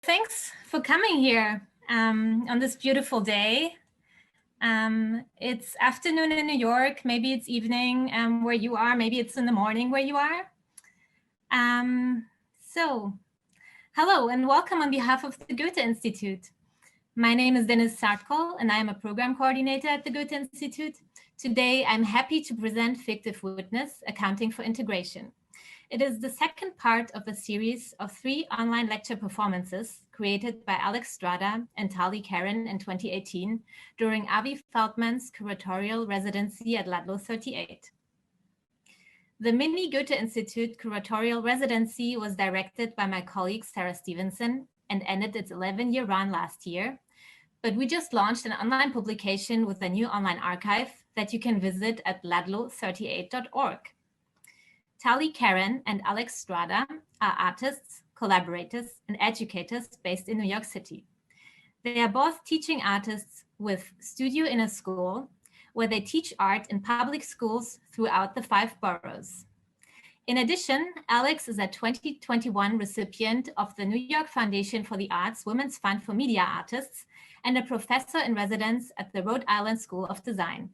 thanks for coming here on this beautiful day. It's afternoon in New York, maybe it's evening where you are, maybe it's in the morning where you are. So, hello and welcome on behalf of the Goethe-Institut. My name is Dennis Sartkol and I am a program coordinator at the Goethe-Institut. Today, I'm happy to present Fictive Witness, Accounting for Integration. It is the second part of a series of 3 online lecture performances created by Alex Strada and Tali Karen in 2018 during Avi Feldman's curatorial residency at Ludlow 38. The mini Goethe-Institut curatorial residency was directed by my colleague Sarah Stevenson and ended its 11-year run last year. But we just launched an online publication with a new online archive that you can visit at ludlow38.org. Tali Karen and Alex Strada are artists, collaborators, and educators based in New York City. They are both teaching artists with Studio in a School, where they teach art in public schools throughout the 5 boroughs. In addition, Alex is a 2021 recipient of the New York Foundation for the Arts Women's Fund for Media Artists and a professor in residence at the Rhode Island School of Design.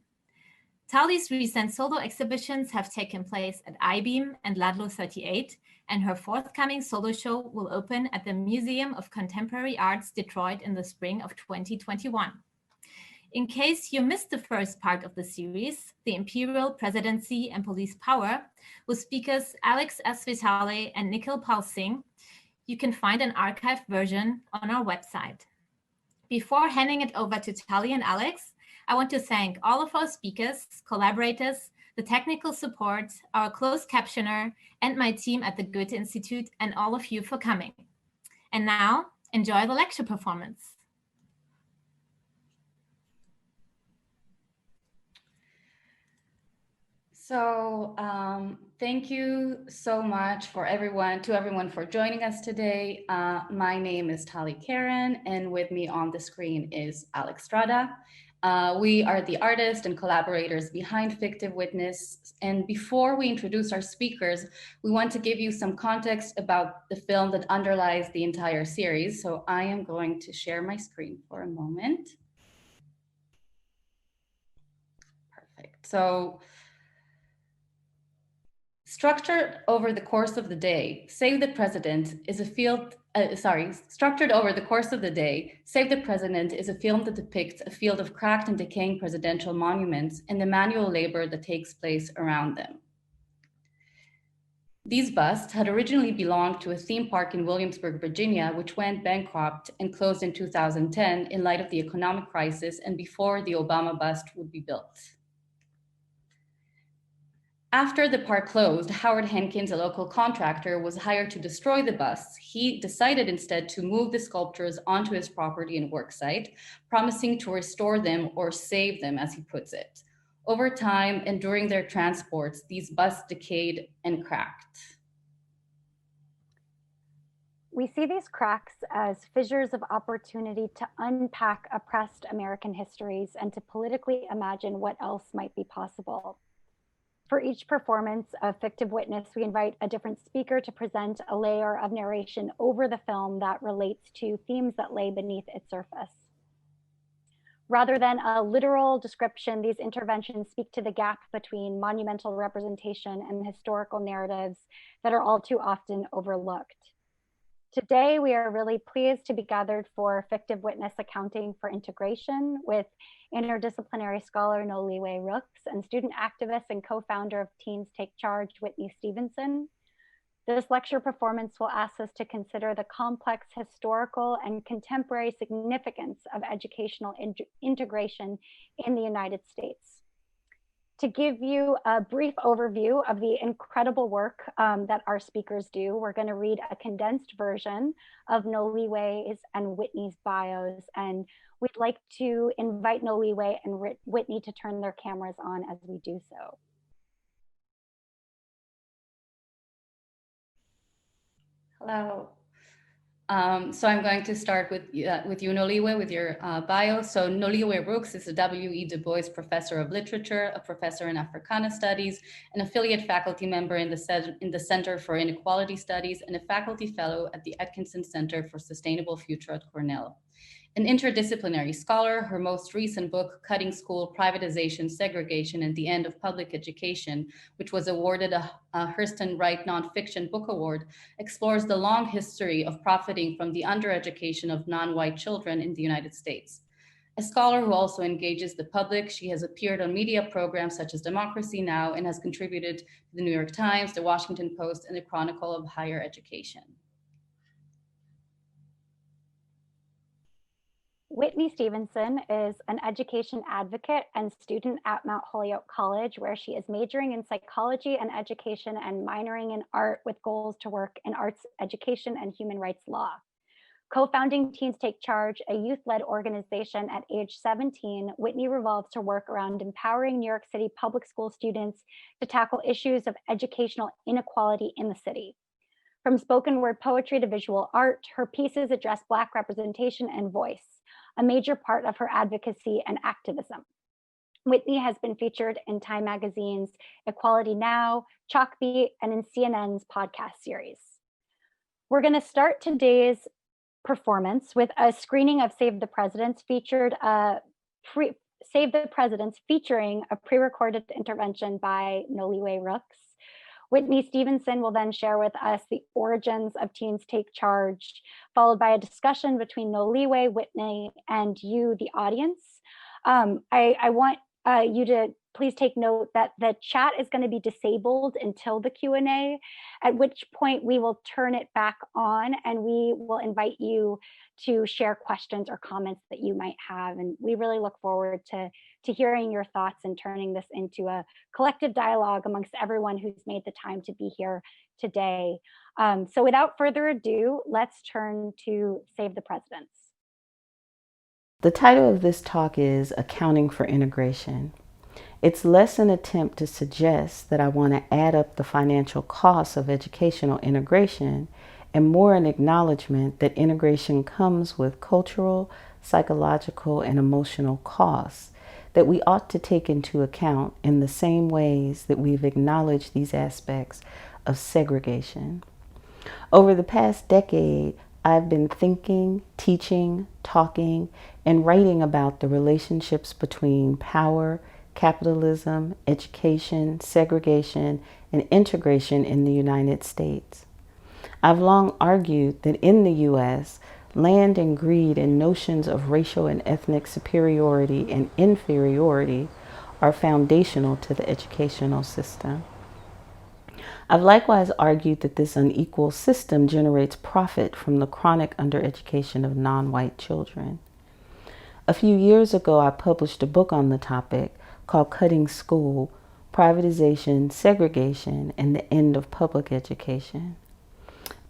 Tali's recent solo exhibitions have taken place at I-Beam and Ludlow 38, and her forthcoming solo show will open at the Museum of Contemporary Arts Detroit in the spring of 2021. In case you missed the first part of the series, The Imperial Presidency and Police Power, with speakers Alex S. Vitale and Nikhil Pal Singh, you can find an archived version on our website. Before handing it over to Tali and Alex, I want to thank all of our speakers, collaborators, the technical support, our closed captioner, and my team at the Goethe-Institut, and all of you for coming. And now, enjoy the lecture performance. So thank you so much to everyone for joining us today. My name is Tali Karen, and with me on the screen is Alex Strada. We are the artists and collaborators behind Fictive Witness. And before we introduce our speakers, we want to give you some context about the film that underlies the entire series. So I am going to share my screen for a moment. Perfect. So, structured over the course of the day, Save the President is a film that depicts a field of cracked and decaying presidential monuments and the manual labor that takes place around them. These busts had originally belonged to a theme park in Williamsburg, Virginia, which went bankrupt and closed in 2010 in light of the economic crisis and before the Obama bust would be built. After the park closed, Howard Hankins, a local contractor, was hired to destroy the busts. He decided instead to move the sculptures onto his property and worksite, promising to restore them or save them, as he puts it. Over time and during their transports, these busts decayed and cracked. We see these cracks as fissures of opportunity to unpack oppressed American histories and to politically imagine what else might be possible. For each performance of Fictive Witness, we invite a different speaker to present a layer of narration over the film that relates to themes that lay beneath its surface. Rather than a literal description, these interventions speak to the gap between monumental representation and historical narratives that are all too often overlooked. Today, we are really pleased to be gathered for Fictive Witness Accounting for Integration with interdisciplinary scholar Noliwe Rooks and student activist and co-founder of Teens Take Charge, Whitney Stevenson. This lecture performance will ask us to consider the complex historical and contemporary significance of educational integration in the United States. To give you a brief overview of the incredible work that our speakers do, we're going to read a condensed version of Noliwe's and Whitney's bios, and we'd like to invite Noliwe and Whitney to turn their cameras on as we do so. Hello. So I'm going to start with you, Noliwe, with your bio. So Noliwe Rooks is a W.E. Du Bois Professor of Literature, a professor in Africana Studies, an affiliate faculty member in the Center for Inequality Studies, and a faculty fellow at the Atkinson Center for Sustainable Future at Cornell. An interdisciplinary scholar, her most recent book, Cutting School, Privatization, Segregation, and the End of Public Education, which was awarded a Hurston Wright Nonfiction Book Award, explores the long history of profiting from the undereducation of non-white children in the United States. A scholar who also engages the public, she has appeared on media programs such as Democracy Now! And has contributed to the New York Times, the Washington Post, and the Chronicle of Higher Education. Whitney Stevenson is an education advocate and student at Mount Holyoke College, where she is majoring in psychology and education and minoring in art with goals to work in arts education and human rights law. Co-founding Teens Take Charge, a youth-led organization at age 17, Whitney revolves her work around empowering New York City public school students to tackle issues of educational inequality in the city. From spoken word poetry to visual art, her pieces address Black representation and voice, a major part of her advocacy and activism. Whitney has been featured in Time Magazine's Equality Now, Chalkbeat, and in CNN's podcast series. We're going to start today's performance with a screening of Save the Presidents featuring a pre-recorded intervention by Noliwe Rooks. Whitney Stevenson will then share with us the origins of Teens Take Charge, followed by a discussion between Noliwe, Whitney, and you, the audience. I want you to please take note that the chat is going to be disabled until the Q&A, at which point we will turn it back on and we will invite you to share questions or comments that you might have. And we really look forward to hearing your thoughts and turning this into a collective dialogue amongst everyone who's made the time to be here today. So without further ado, let's turn to Save the Presidents. The title of this talk is Accounting for Integration. It's less an attempt to suggest that I want to add up the financial costs of educational integration and more an acknowledgement that integration comes with cultural, psychological, and emotional costs that we ought to take into account in the same ways that we've acknowledged these aspects of segregation. Over the past decade, I've been thinking, teaching, talking, and writing about the relationships between power, capitalism, education, segregation, and integration in the United States. I've long argued that in the U.S., land and greed and notions of racial and ethnic superiority and inferiority are foundational to the educational system. I've likewise argued that this unequal system generates profit from the chronic undereducation of non-white children. A few years ago, I published a book on the topic called Cutting School, Privatization, Segregation, and the End of Public Education.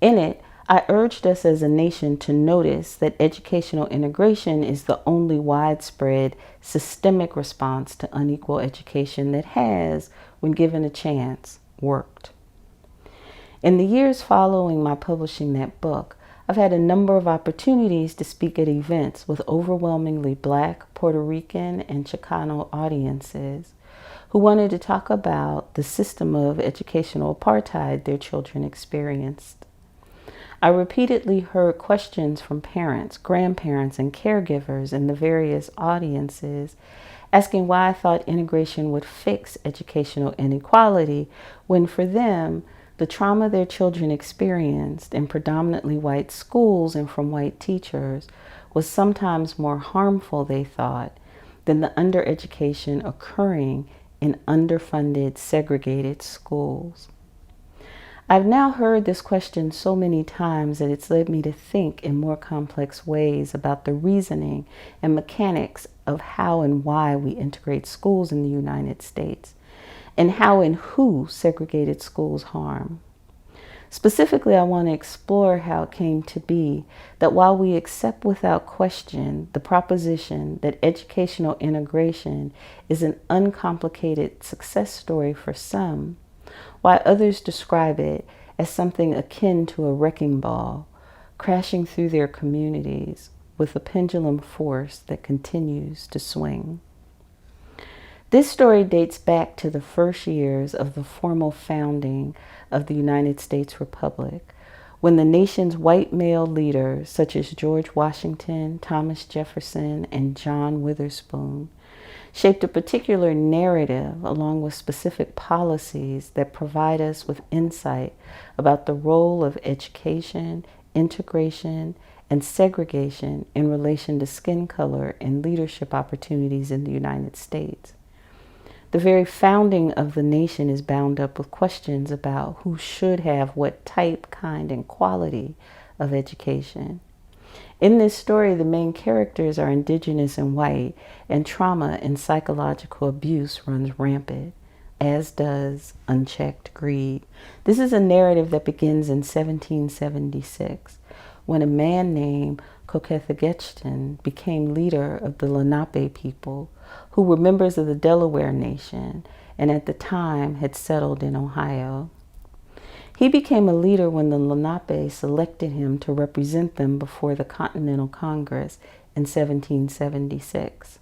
In it, I urged us as a nation to notice that educational integration is the only widespread systemic response to unequal education that has, when given a chance, worked. In the years following my publishing that book, I've had a number of opportunities to speak at events with overwhelmingly Black, Puerto Rican, and Chicano audiences who wanted to talk about the system of educational apartheid their children experienced. I repeatedly heard questions from parents, grandparents, and caregivers in the various audiences asking why I thought integration would fix educational inequality when for them, the trauma their children experienced in predominantly white schools and from white teachers was sometimes more harmful, they thought, than the undereducation occurring in underfunded, segregated schools. I've now heard this question so many times that it's led me to think in more complex ways about the reasoning and mechanics of how and why we integrate schools in the United States, and how and who segregated schools harm. Specifically, I want to explore how it came to be that while we accept without question the proposition that educational integration is an uncomplicated success story for some, while others describe it as something akin to a wrecking ball, crashing through their communities with a pendulum force that continues to swing. This story dates back to the first years of the formal founding of the United States Republic, when the nation's white male leaders, such as George Washington, Thomas Jefferson, and John Witherspoon, shaped a particular narrative along with specific policies that provide us with insight about the role of education, integration, and segregation in relation to skin color and leadership opportunities in the United States. The very founding of the nation is bound up with questions about who should have what type, kind, and quality of education. In this story, the main characters are indigenous and white, and trauma and psychological abuse runs rampant, as does unchecked greed. This is a narrative that begins in 1776, when a man named Goethe-Institut became leader of the Lenape people, who were members of the Delaware Nation and at the time had settled in Ohio. He became a leader when the Lenape selected him to represent them before the Continental Congress in 1776.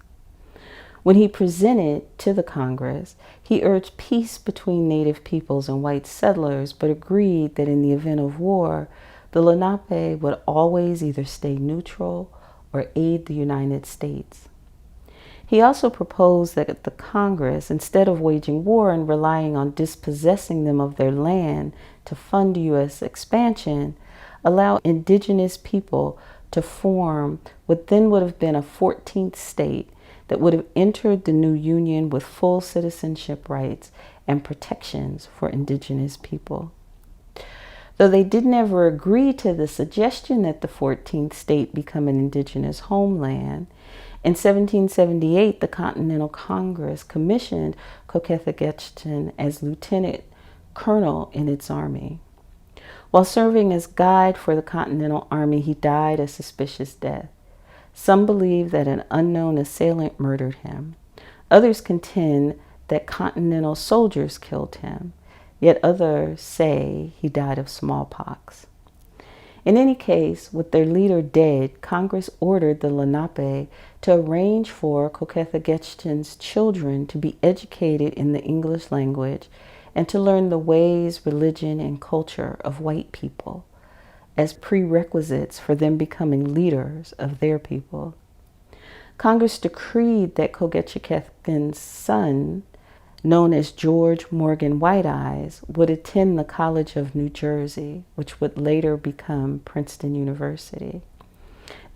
When he presented to the Congress, he urged peace between native peoples and white settlers, but agreed that in the event of war, the Lenape would always either stay neutral or aid the United States. He also proposed that the Congress, instead of waging war and relying on dispossessing them of their land to fund U.S. expansion, allow indigenous people to form what then would have been a 14th state that would have entered the new union with full citizenship rights and protections for indigenous people. Though they didn't ever agree to the suggestion that the 14th state become an indigenous homeland, in 1778, the Continental Congress commissioned Goethe-Institut as lieutenant colonel in its army. While serving as guide for the Continental Army, he died a suspicious death. Some believe that an unknown assailant murdered him. Others contend that Continental soldiers killed him. Yet others say he died of smallpox. In any case, with their leader dead, Congress ordered the Lenape to arrange for Goethe-Institut's children to be educated in the English language and to learn the ways, religion, and culture of white people as prerequisites for them becoming leaders of their people. Congress decreed that Goethe-Institut's son, known as George Morgan White-Eyes, would attend the College of New Jersey, which would later become Princeton University.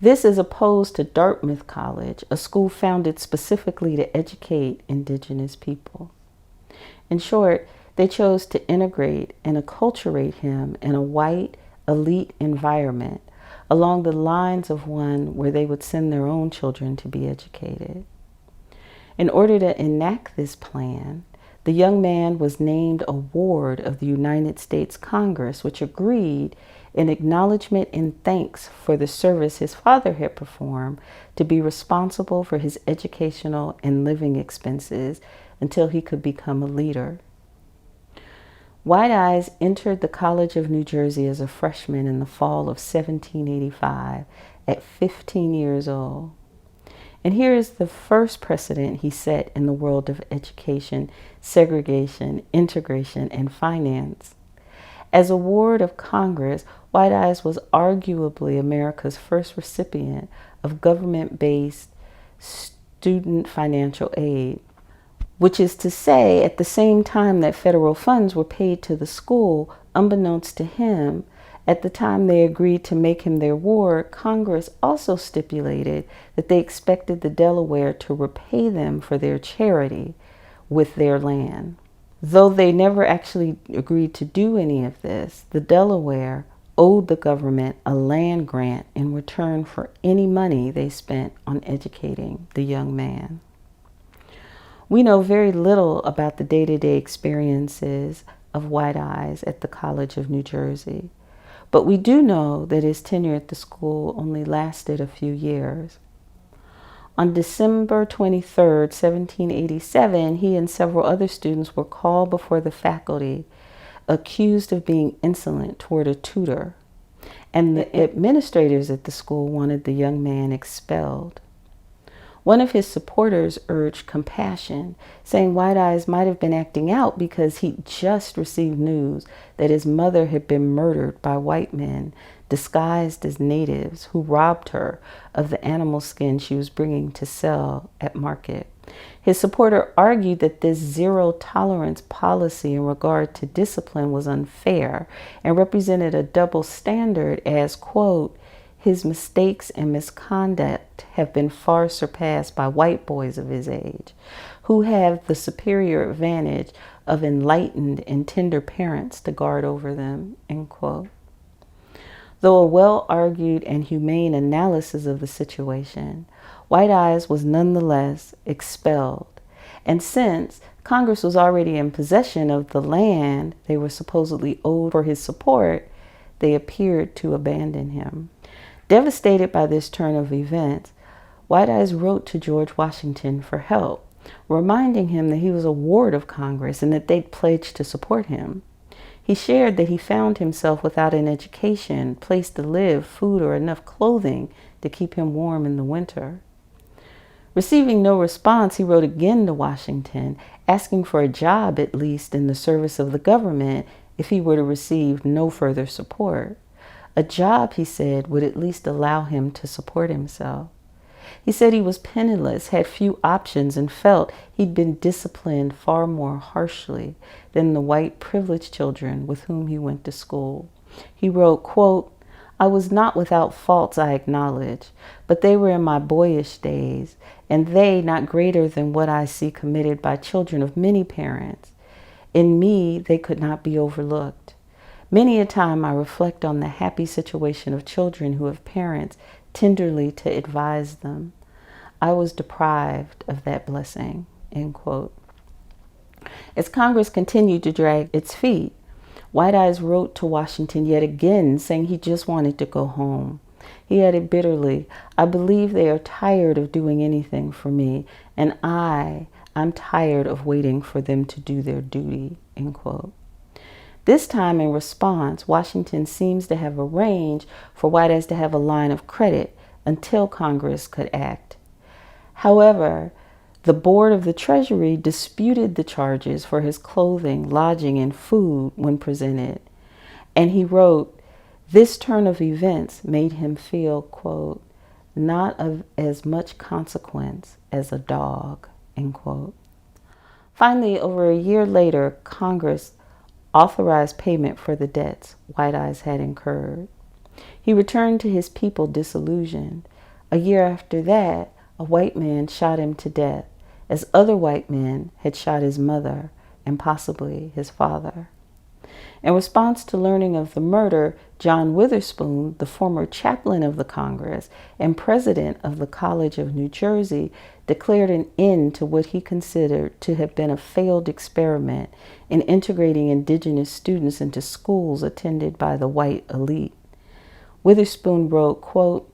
This is opposed to Dartmouth College, a school founded specifically to educate indigenous people. In short, they chose to integrate and acculturate him in a white, elite environment along the lines of one where they would send their own children to be educated. In order to enact this plan, the young man was named a ward of the United States Congress, which agreed, in acknowledgement and thanks for the service his father had performed, to be responsible for his educational and living expenses until he could become a leader. White-Eyes entered the College of New Jersey as a freshman in the fall of 1785 at 15 years old. And here is the first precedent he set in the world of education, segregation, integration, and finance. As a ward of Congress, White-Eyes was arguably America's first recipient of government-based student financial aid, which is to say, at the same time that federal funds were paid to the school, unbeknownst to him, at the time they agreed to make him their ward, Congress also stipulated that they expected the Delaware to repay them for their charity with their land. Though they never actually agreed to do any of this, the Delaware owed the government a land grant in return for any money they spent on educating the young man. We know very little about the day-to-day experiences of White-Eyes at the College of New Jersey. But we do know that his tenure at the school only lasted a few years. On December 23, 1787, he and several other students were called before the faculty, accused of being insolent toward a tutor. and the administrators at the school wanted the young man expelled. One of his supporters urged compassion, saying White Eyes might have been acting out because he'd just received news that his mother had been murdered by white men disguised as natives who robbed her of the animal skin she was bringing to sell at market. His supporter argued that this zero-tolerance policy in regard to discipline was unfair and represented a double standard as, quote, his mistakes and misconduct have been far surpassed by white boys of his age, who have the superior advantage of enlightened and tender parents to guard over them, end quote. Though a well-argued and humane analysis of the situation, White Eyes was nonetheless expelled. And since Congress was already in possession of the land they were supposedly owed for his support, they appeared to abandon him. Devastated by this turn of events, White Eyes wrote to George Washington for help, reminding him that he was a ward of Congress and that they'd pledged to support him. He shared that he found himself without an education, place to live, food, or enough clothing to keep him warm in the winter. Receiving no response, he wrote again to Washington, asking for a job at least in the service of the government if he were to receive no further support. A job, he said, would at least allow him to support himself. He said he was penniless, had few options, and felt he'd been disciplined far more harshly than the white privileged children with whom he went to school. He wrote, quote, I was not without faults, I acknowledge, but they were in my boyish days, and they not greater than what I see committed by children of many parents. In me, they could not be overlooked. Many a time I reflect on the happy situation of children who have parents tenderly to advise them. I was deprived of that blessing, end quote. As Congress continued to drag its feet, White Eyes wrote to Washington yet again, saying he just wanted to go home. He added bitterly, I believe they are tired of doing anything for me, and I'm tired of waiting for them to do their duty, end quote. This time, in response, Washington seems to have arranged for White Eyes to have a line of credit until Congress could act. However, the Board of the Treasury disputed the charges for his clothing, lodging, and food when presented. And he wrote, this turn of events made him feel, quote, not of as much consequence as a dog, end quote. Finally, over a year later, Congress authorized payment for the debts White Eyes had incurred. He returned to his people disillusioned. A year after that, a white man shot him to death, as other white men had shot his mother and possibly his father. In response to learning of the murder, John Witherspoon, the former chaplain of the Congress and president of the College of New Jersey, declared an end to what he considered to have been a failed experiment in integrating indigenous students into schools attended by the white elite. Witherspoon wrote, quote,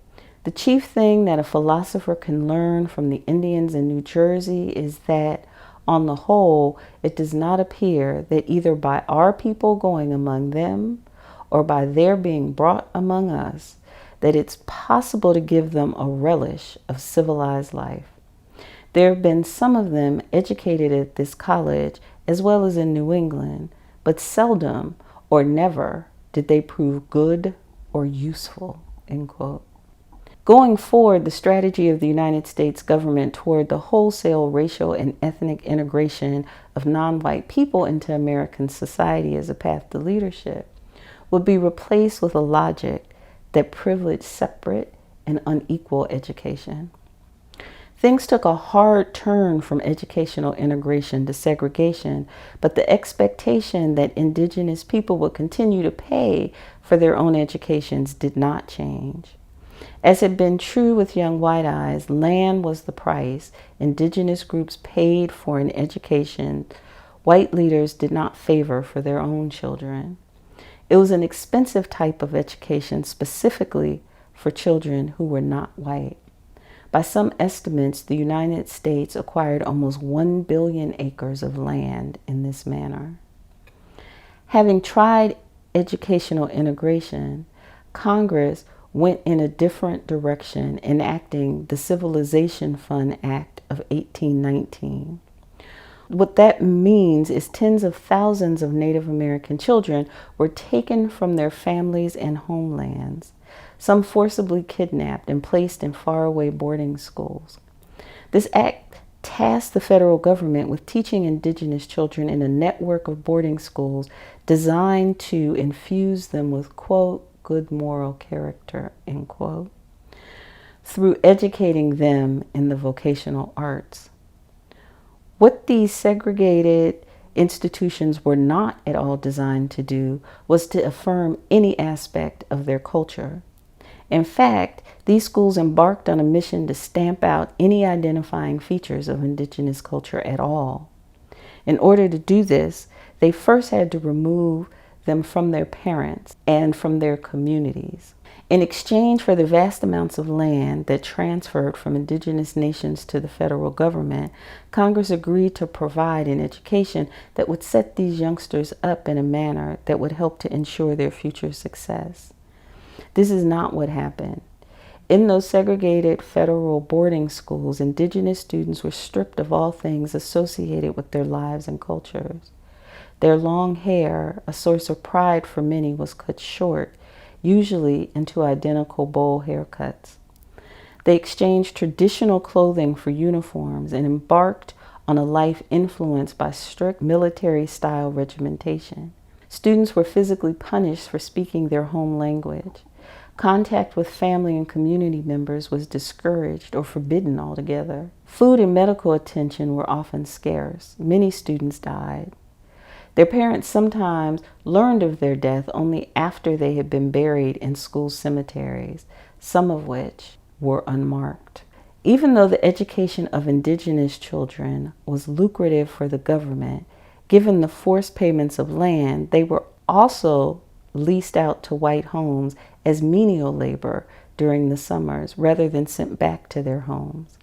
the chief thing that a philosopher can learn from the Indians in New Jersey is that, on the whole, it does not appear that either by our people going among them or by their being brought among us, that it's possible to give them a relish of civilized life. There have been some of them educated at this college as well as in New England, but seldom or never did they prove good or useful, end quote. Going forward, the strategy of the United States government toward the wholesale racial and ethnic integration of non-white people into American society as a path to leadership would be replaced with a logic that privileged separate and unequal education. Things took a hard turn from educational integration to segregation, but the expectation that indigenous people would continue to pay for their own educations did not change. As had been true with young White Eyes, land was the price indigenous groups paid for an education white leaders did not favor for their own children. It was an expensive type of education specifically for children who were not white. By some estimates, the United States acquired almost 1 billion acres of land in this manner. Having tried educational integration, Congress went in a different direction, enacting the Civilization Fund Act of 1819. What that means is tens of thousands of Native American children were taken from their families and homelands, some forcibly kidnapped and placed in faraway boarding schools. This act tasked the federal government with teaching indigenous children in a network of boarding schools designed to infuse them with, quote, good moral character, end quote, through educating them in the vocational arts. What these segregated institutions were not at all designed to do was to affirm any aspect of their culture. In fact, these schools embarked on a mission to stamp out any identifying features of indigenous culture at all. In order to do this, they first had to remove them from their parents and from their communities. In exchange for the vast amounts of land that transferred from indigenous nations to the federal government, Congress agreed to provide an education that would set these youngsters up in a manner that would help to ensure their future success. This is not what happened. In those segregated federal boarding schools, indigenous students were stripped of all things associated with their lives and cultures. Their long hair, a source of pride for many, was cut short, usually into identical bowl haircuts. They exchanged traditional clothing for uniforms and embarked on a life influenced by strict military-style regimentation. Students were physically punished for speaking their home language. Contact with family and community members was discouraged or forbidden altogether. Food and medical attention were often scarce. Many students died. Their parents sometimes learned of their death only after they had been buried in school cemeteries, some of which were unmarked. Even though the education of indigenous children was lucrative for the government, given the forced payments of land, they were also leased out to white homes as menial labor during the summers rather than sent back to their homes.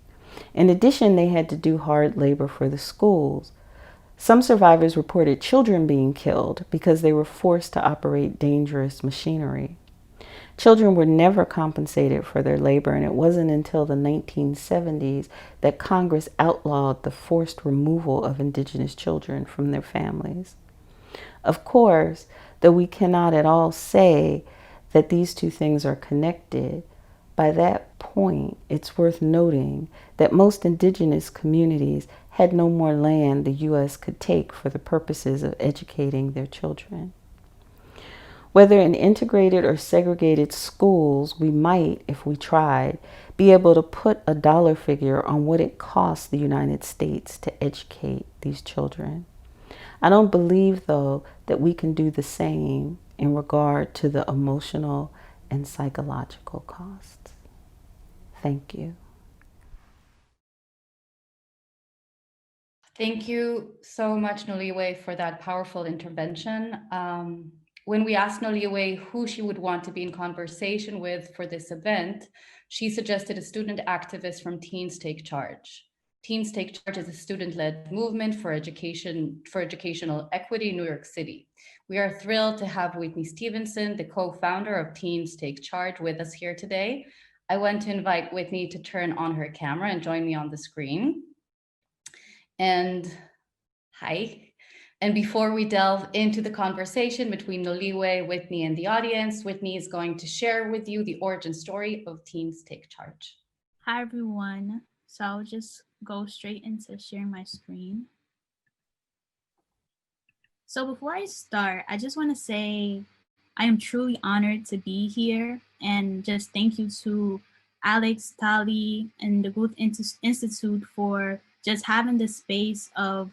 In addition, they had to do hard labor for the schools. Some survivors reported children being killed because they were forced to operate dangerous machinery. Children were never compensated for their labor, and it wasn't until the 1970s that Congress outlawed the forced removal of indigenous children from their families. Of course, though we cannot at all say that these two things are connected, by that point, it's worth noting that most indigenous communities had no more land the U.S. could take for the purposes of educating their children. Whether in integrated or segregated schools, we might, if we tried, be able to put a dollar figure on what it costs the United States to educate these children. I don't believe, though, that we can do the same in regard to the emotional and psychological costs. Thank you. Thank you so much, Noliwe, for that powerful intervention. When we asked Noliwe who she would want to be in conversation with for this event, she suggested a student activist from Teens Take Charge. Teens Take Charge is a student-led movement for educational equity in New York City. We are thrilled to have Whitney Stevenson, the co-founder of Teens Take Charge, with us here today. I want to invite Whitney to turn on her camera and join me on the screen. And hi. And before we delve into the conversation between Noliwe, Whitney, and the audience, Whitney is going to share with you the origin story of Teens Take Charge. Hi, everyone. So I'll just go straight into sharing my screen. So before I start, I just want to say I am truly honored to be here, and just thank you to Alex, Tali, and the Goethe-Institut for just having this space of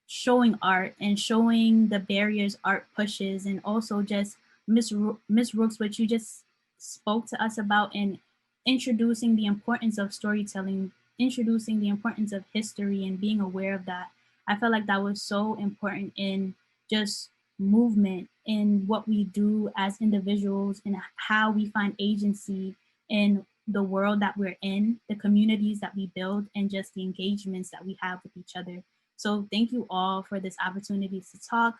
showing art and showing the barriers art pushes, and also just Miss Rooks, what you just spoke to us about, and introducing the importance of storytelling, introducing the importance of history and being aware of that. I felt like that was so important in just movement in what we do as individuals and how we find agency in the world that we're in, the communities that we build, and just the engagements that we have with each other. So thank you all for this opportunity to talk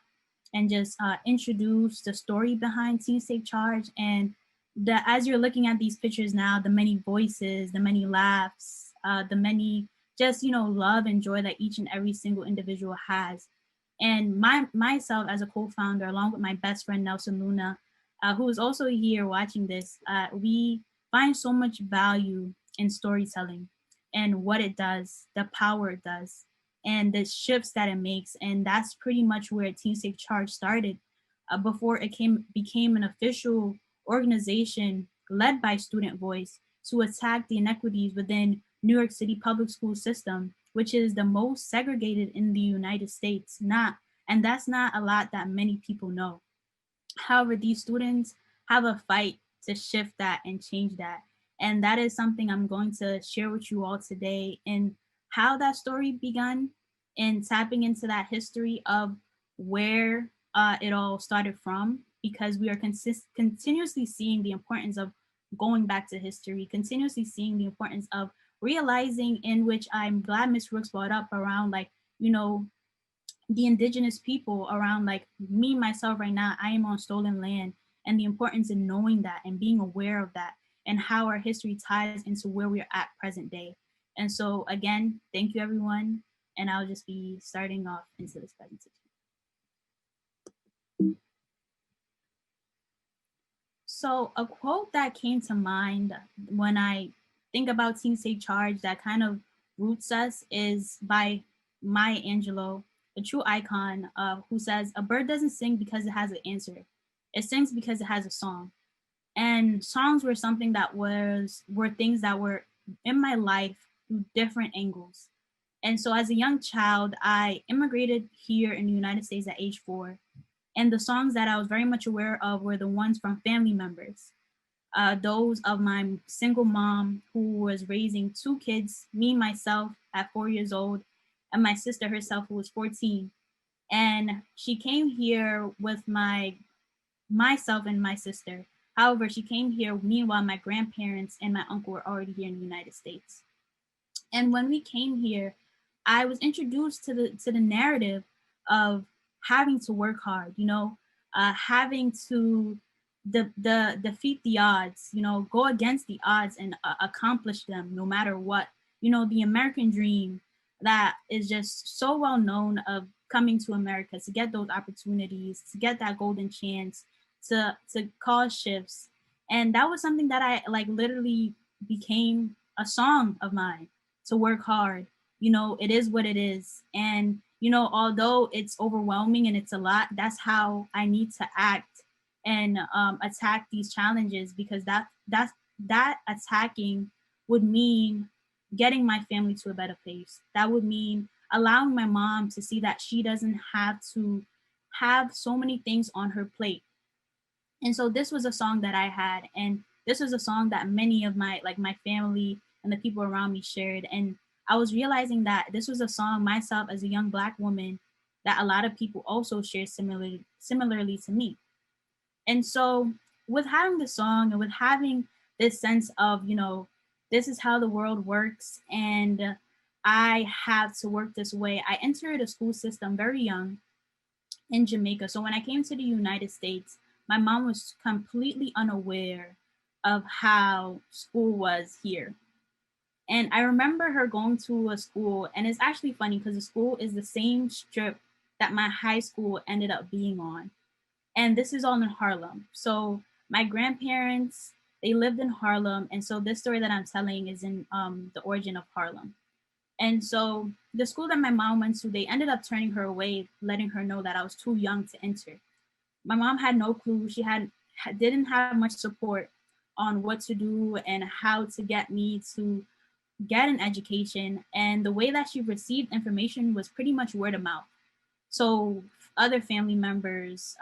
and just introduce the story behind Teens Take Charge and that as you're looking at these pictures now, the many voices, the many laughs, the many just, love and joy that each and every single individual has. And myself as a co-founder, along with my best friend Nelson Luna, who is also here watching this, we find so much value in storytelling and what it does, the power it does, and the shifts that it makes. And that's pretty much where Teen Safe Charge started, before it became an official organization led by Student Voice to attack the inequities within New York City public school system, which is the most segregated in the United States. And that's not a lot that many people know. However, these students have a fight to shift that and change that. And that is something I'm going to share with you all today, and how that story began, and tapping into that history of where it all started from, because we are continuously seeing the importance of going back to history, continuously seeing the importance of realizing, in which I'm glad Miss Rooks brought up around, like, the indigenous people around, like me, myself right now, I am on stolen land, and the importance in knowing that and being aware of that, and how our history ties into where we are at present day. And so again, thank you everyone. And I'll just be starting off into this presentation. So a quote that came to mind when I think about Teen Safe Charge that kind of roots us is by Maya Angelou, a true icon, who says, "A bird doesn't sing because it has an answer. It sings because it has a song." And songs were something that were things that were in my life through different angles. And so as a young child, I immigrated here in the United States at age 4. And the songs that I was very much aware of were the ones from family members, those of my single mom, who was raising 2 kids, me, myself at 4 years old, and my sister herself, who was 14. And she came here with myself and my sister. However, she came here, meanwhile, my grandparents and my uncle were already here in the United States. And when we came here, I was introduced to the narrative of having to work hard, having to defeat the odds, go against the odds and accomplish them no matter what. The American dream that is just so well known, of coming to America to get those opportunities, to get that golden chance, to cause shifts. And that was something that I literally became a song of mine, to work hard. It is what it is. And, although it's overwhelming and it's a lot, that's how I need to act and attack these challenges, because that attacking would mean getting my family to a better place. That would mean allowing my mom to see that she doesn't have to have so many things on her plate. And so this was a song that I had, and this was a song that many of my family and the people around me shared. And I was realizing that this was a song, myself as a young Black woman, that a lot of people also shared similarly to me. And so with having the song and with having this sense of, this is how the world works, and I have to work this way, I entered a school system very young in Jamaica. So when I came to the United States, my mom was completely unaware of how school was here. And I remember her going to a school, and it's actually funny because the school is the same strip that my high school ended up being on. And this is all in Harlem. So my grandparents, they lived in Harlem. And so this story that I'm telling is in the origin of Harlem. And so the school that my mom went to, they ended up turning her away, letting her know that I was too young to enter. My mom had no clue. She didn't have much support on what to do and how to get me to get an education. And the way that she received information was pretty much word of mouth. So other family members,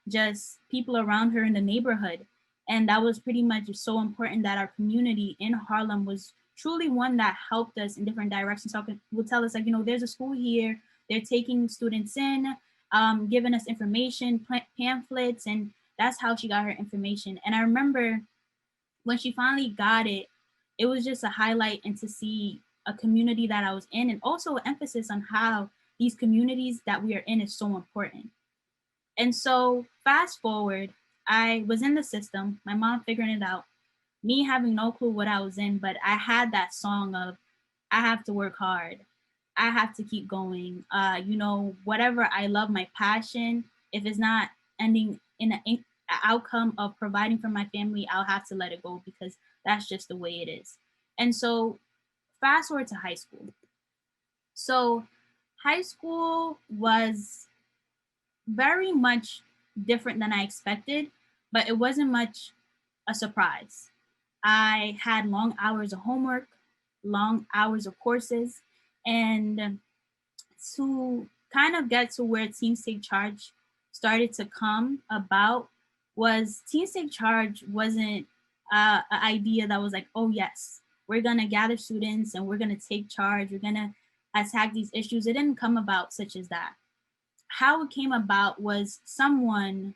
just people around her in the neighborhood. And that was pretty much so important, that our community in Harlem was truly one that helped us in different directions. So will tell us, there's a school here, they're taking students in, giving us information, pamphlets, and that's how she got her information. And I remember when she finally got it, it was just a highlight, and to see a community that I was in, and also emphasis on how these communities that we are in is so important. And so fast forward, I was in the system, my mom figuring it out, me having no clue what I was in, but I had that song of, I have to work hard. I have to keep going. Whatever I love, my passion, if it's not ending in an outcome of providing for my family, I'll have to let it go because that's just the way it is. And so fast forward to high school. So high school was very much different than I expected, but it wasn't much a surprise. I had long hours of homework, long hours of courses, and to kind of get to where Teens Take Charge started to come about was Teens Take Charge wasn't an idea that was like, oh yes, we're gonna gather students and we're gonna take charge, we're gonna attack these issues. It didn't come about such as that. How it came about was someone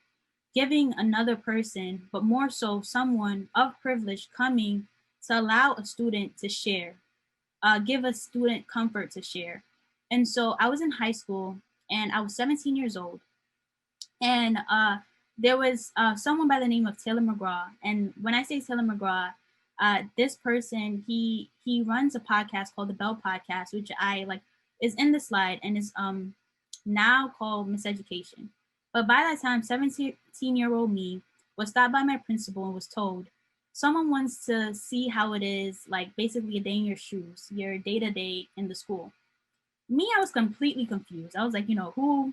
giving another person, but more so someone of privilege coming to allow a student to share, give a student comfort to share. And so I was in high school and I was 17 years old. And there was someone by the name of Taylor McGraw. And when I say Taylor McGraw, this person, he runs a podcast called the Bell Podcast, which I like is in the slide and is now called Miseducation. But by that time, 17-year-old me was stopped by my principal and was told, someone wants to see how it is, like basically a day in your shoes, your day-to-day in the school. Me, I was completely confused. I was like, who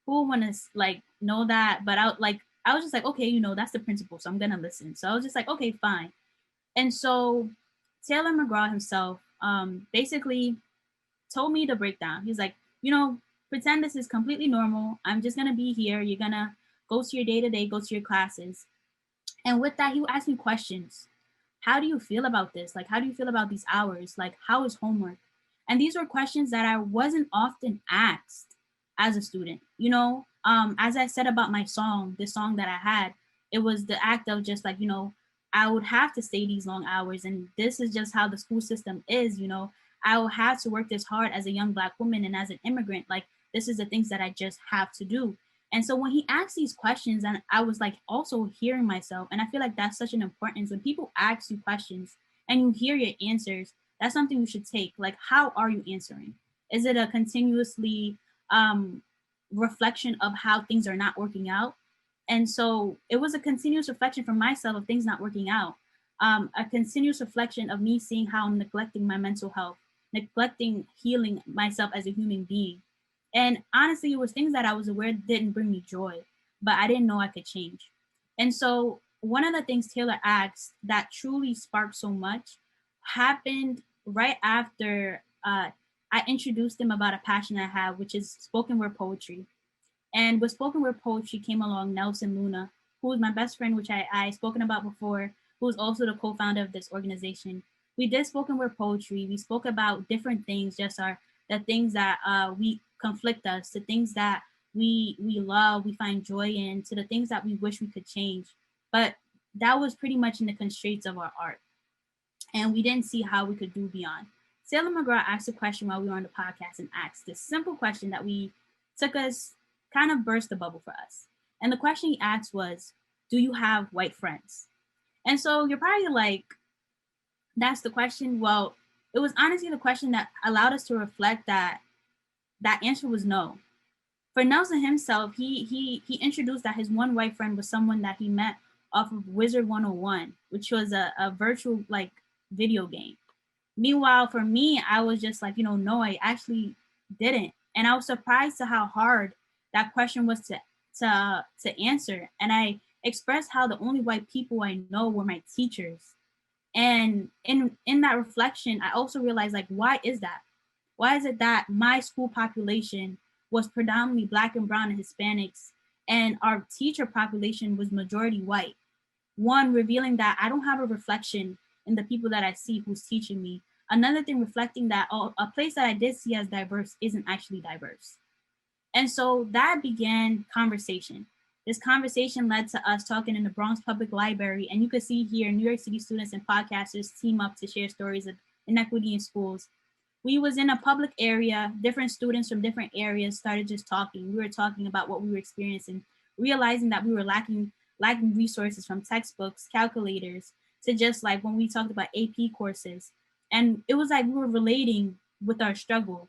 want to like know that? But I was just like, okay, that's the principal, so I'm gonna listen. So I was just like, okay, fine. And so Taylor McGraw himself basically told me to break down. He's like, pretend this is completely normal. I'm just gonna be here. You're gonna go to your day-to-day, go to your classes. And with that, he would ask me questions. How do you feel about this? Like, how do you feel about these hours? Like, how is homework? And these were questions that I wasn't often asked as a student. As I said about my song, the song that I had, it was the act of just like, I would have to stay these long hours. And this is just how the school system is, I will have to work this hard as a young Black woman and as an immigrant. Like, this is the things that I just have to do. And so when he asked these questions, and I was like also hearing myself, and I feel like that's such an importance when people ask you questions and you hear your answers, that's something you should take. Like, how are you answering? Is it a continuously reflection of how things are not working out? And so it was a continuous reflection for myself of things not working out, a continuous reflection of me seeing how I'm neglecting my mental health, neglecting healing myself as a human being. And honestly, it was things that I was aware didn't bring me joy, but I didn't know I could change. And so one of the things Taylor asked that truly sparked so much happened right after I introduced him about a passion I have, which is spoken word poetry. And with spoken word poetry came along Nelson Luna, who was my best friend, which I spoken about before, who is also the co-founder of this organization. We did spoken word poetry. We spoke about different things, just the things that we conflict us, the things that we love, we find joy in, to the things that we wish we could change. But that was pretty much in the constraints of our art. And we didn't see how we could do beyond. Taylor McGraw asked a question while we were on the podcast and asked this simple question that took us, kind of burst the bubble for us. And the question he asked was, do you have white friends? And so you're probably like, that's the question. Well, it was honestly the question that allowed us to reflect that answer was no. For Nelson himself, he introduced that his one white friend was someone that he met off of Wizard 101, which was a virtual like video game. Meanwhile, for me, I was just like, no, I actually didn't. And I was surprised to how hard that question was to answer. And I expressed how the only white people I know were my teachers. And in that reflection, I also realized, like, why is that? Why is it that my school population was predominantly Black and brown and Hispanics, and our teacher population was majority white? One, revealing that I don't have a reflection in the people that I see who's teaching me. Another thing, reflecting that a place that I did see as diverse isn't actually diverse. And so that began conversation. This conversation led to us talking in the Bronx Public Library, and you could see here New York City students and podcasters team up to share stories of inequity in schools. We was in a public area, different students from different areas started just talking. We were talking about what we were experiencing, realizing that we were lacking lacking resources from textbooks, calculators, to just like when we talked about AP courses. And it was like we were relating with our struggle.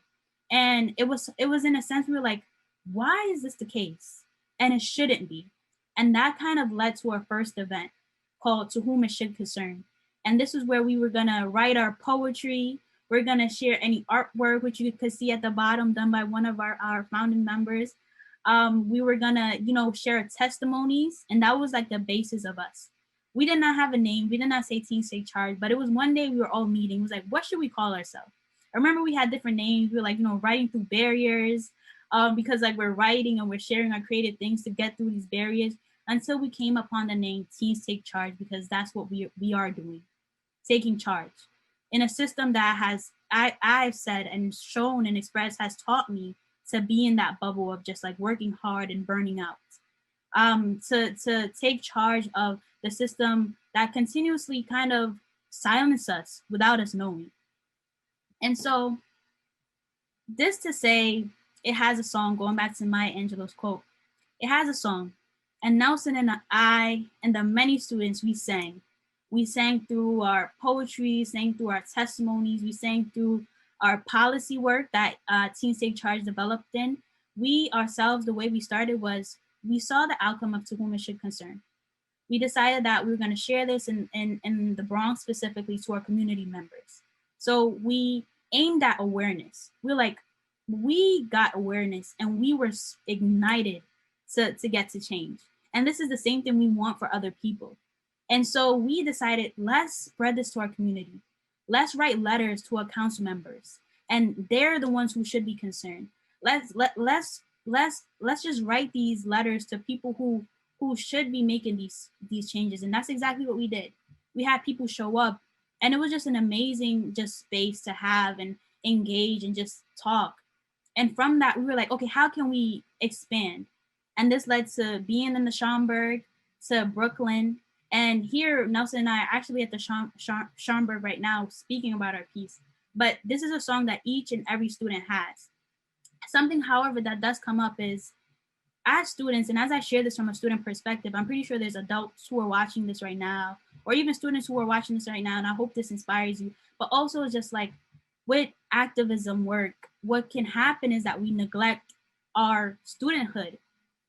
And it was in a sense, we were like, why is this the case? And it shouldn't be. And that kind of led to our first event called To Whom It Should Concern. And this is where we were gonna write our poetry. We're gonna share any artwork, which you could see at the bottom, done by one of our founding members. We were gonna, share testimonies, and that was like the basis of us. We did not have a name. We did not say Teens Take Charge, but it was one day we were all meeting. It was like, what should we call ourselves? I remember we had different names. We were like, writing through barriers, because like we're writing and we're sharing our creative things to get through these barriers, until we came upon the name Teens Take Charge, because that's what we are doing, taking charge in a system that has, I've said and shown and expressed, has taught me to be in that bubble of just like working hard and burning out. To take charge of the system that continuously kind of silences us without us knowing. And so this to say, it has a song, going back to Maya Angelou's quote, it has a song. And Nelson and I and the many students, we sang. We sang through our poetry, sang through our testimonies, we sang through our policy work that Teens Take Charge developed in. We ourselves, the way we started was, we saw the outcome of To Whom It Should Concern. We decided that we were going to share this in the Bronx specifically to our community members. So we aimed at awareness. We're like, we got awareness and we were ignited to get to change. And this is the same thing we want for other people. And so we decided, let's spread this to our community. Let's write letters to our council members, and they're the ones who should be concerned. Let's just write these letters to people who should be making these changes. And that's exactly what we did. We had people show up, and it was just an amazing just space to have and engage and just talk. And from that, we were like, okay, how can we expand? And this led to being in the Schaumburg, to Brooklyn. And here, Nelson and I are actually at the Schaumburg right now speaking about our piece. But this is a song that each and every student has. Something, however, that does come up is, as students, and as I share this from a student perspective, I'm pretty sure there's adults who are watching this right now, or even students who are watching this right now, and I hope this inspires you. But also just like with activism work, what can happen is that we neglect our studenthood.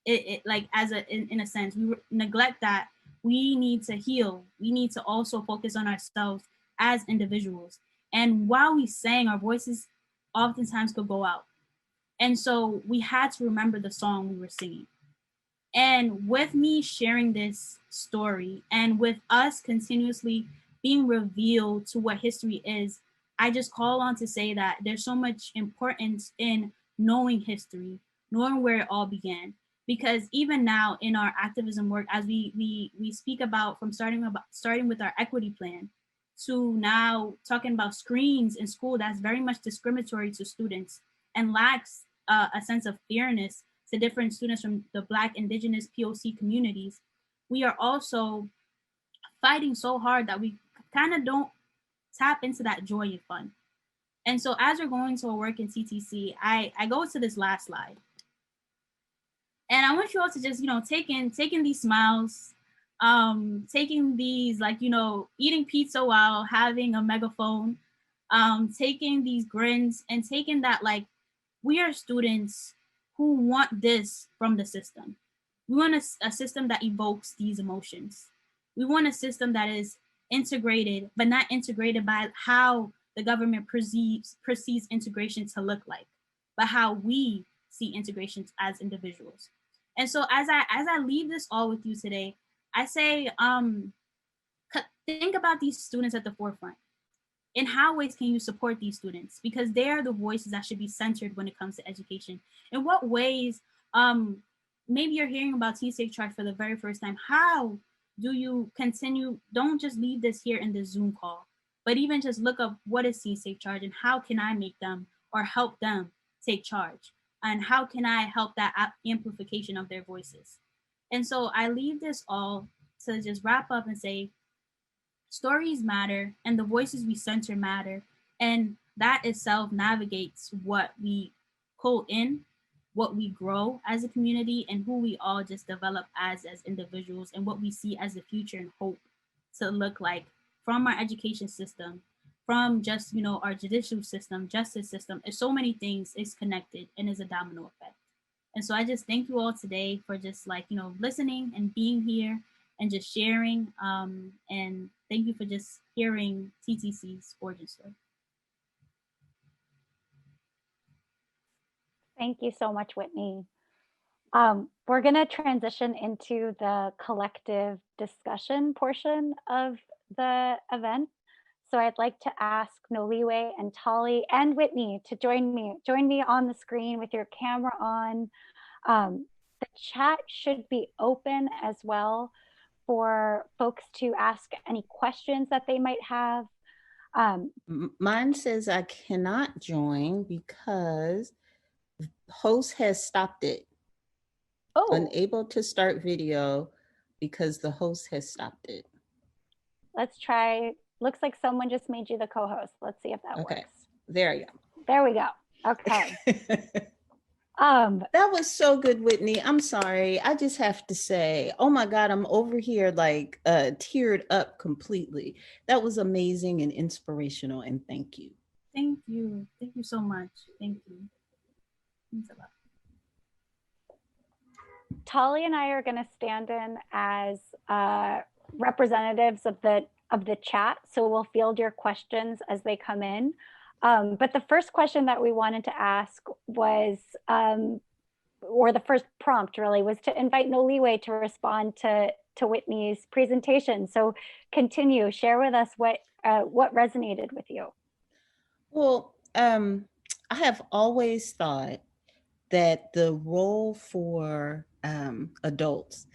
It like in a sense, we neglect that we need to heal. We need to also focus on ourselves as individuals. And while we sang, our voices oftentimes could go out. And so we had to remember the song we were singing. And with me sharing this story, and with us continuously being revealed to what history is, I just call on to say that there's so much importance in knowing history, knowing where it all began. Because even now in our activism work, as we speak about from starting with our equity plan, to now talking about screens in school that's very much discriminatory to students and lacks a sense of fairness to different students from the Black, Indigenous, POC communities, we are also fighting so hard that we kind of don't tap into that joy and fun. And so as we're going to work in CTC, I go to this last slide. And I want you all to just, taking these smiles, taking these, eating pizza while having a megaphone, taking these grins, and taking that, we are students who want this from the system. We want a system that evokes these emotions. We want a system that is integrated, but not integrated by how the government perceives integration to look like, but how we see integrations as individuals. And so as I leave this all with you today, I say, think about these students at the forefront. In how ways can you support these students? Because they are the voices that should be centered when it comes to education. In what ways, maybe you're hearing about Teens Take Charge for the very first time. How do you continue? Don't just leave this here in the Zoom call, but even just look up what is Teens Take Charge and how can I make them or help them take charge? And how can I help that amplification of their voices? And so I leave this all to just wrap up and say, stories matter and the voices we center matter. And that itself navigates what we pull in, what we grow as a community and who we all just develop as individuals, and what we see as the future and hope to look like from our education system, from just, our judicial system, justice system. It's so many things is connected and is a domino effect. And so I just thank you all today for just listening and being here and just sharing. And thank you for just hearing TTC's origin story. Thank you so much, Whitney. We're going to transition into the collective discussion portion of the event. So I'd like to ask Noliwe and Tali and Whitney to join me on the screen with your camera on. The chat should be open as well for folks to ask any questions that they might have. Mine says I cannot join because the host has stopped it. Oh. Unable to start video because the host has stopped it. Let's try. Looks like someone just made you the co-host. Let's see if that works. There you go. There we go. Okay. That was so good, Whitney. I'm sorry. I just have to say, oh my God, I'm over here like teared up completely. That was amazing and inspirational, and thank you. Thank you. Thank you so much. Thank you. Thanks a lot. Tali and I are going to stand in as representatives of the chat, so we'll field your questions as they come in. But the first question that we wanted to ask was, or the first prompt really, was to invite Noliwe to respond to Whitney's presentation. So continue, share with us what resonated with you. Well, I have always thought that the role for adults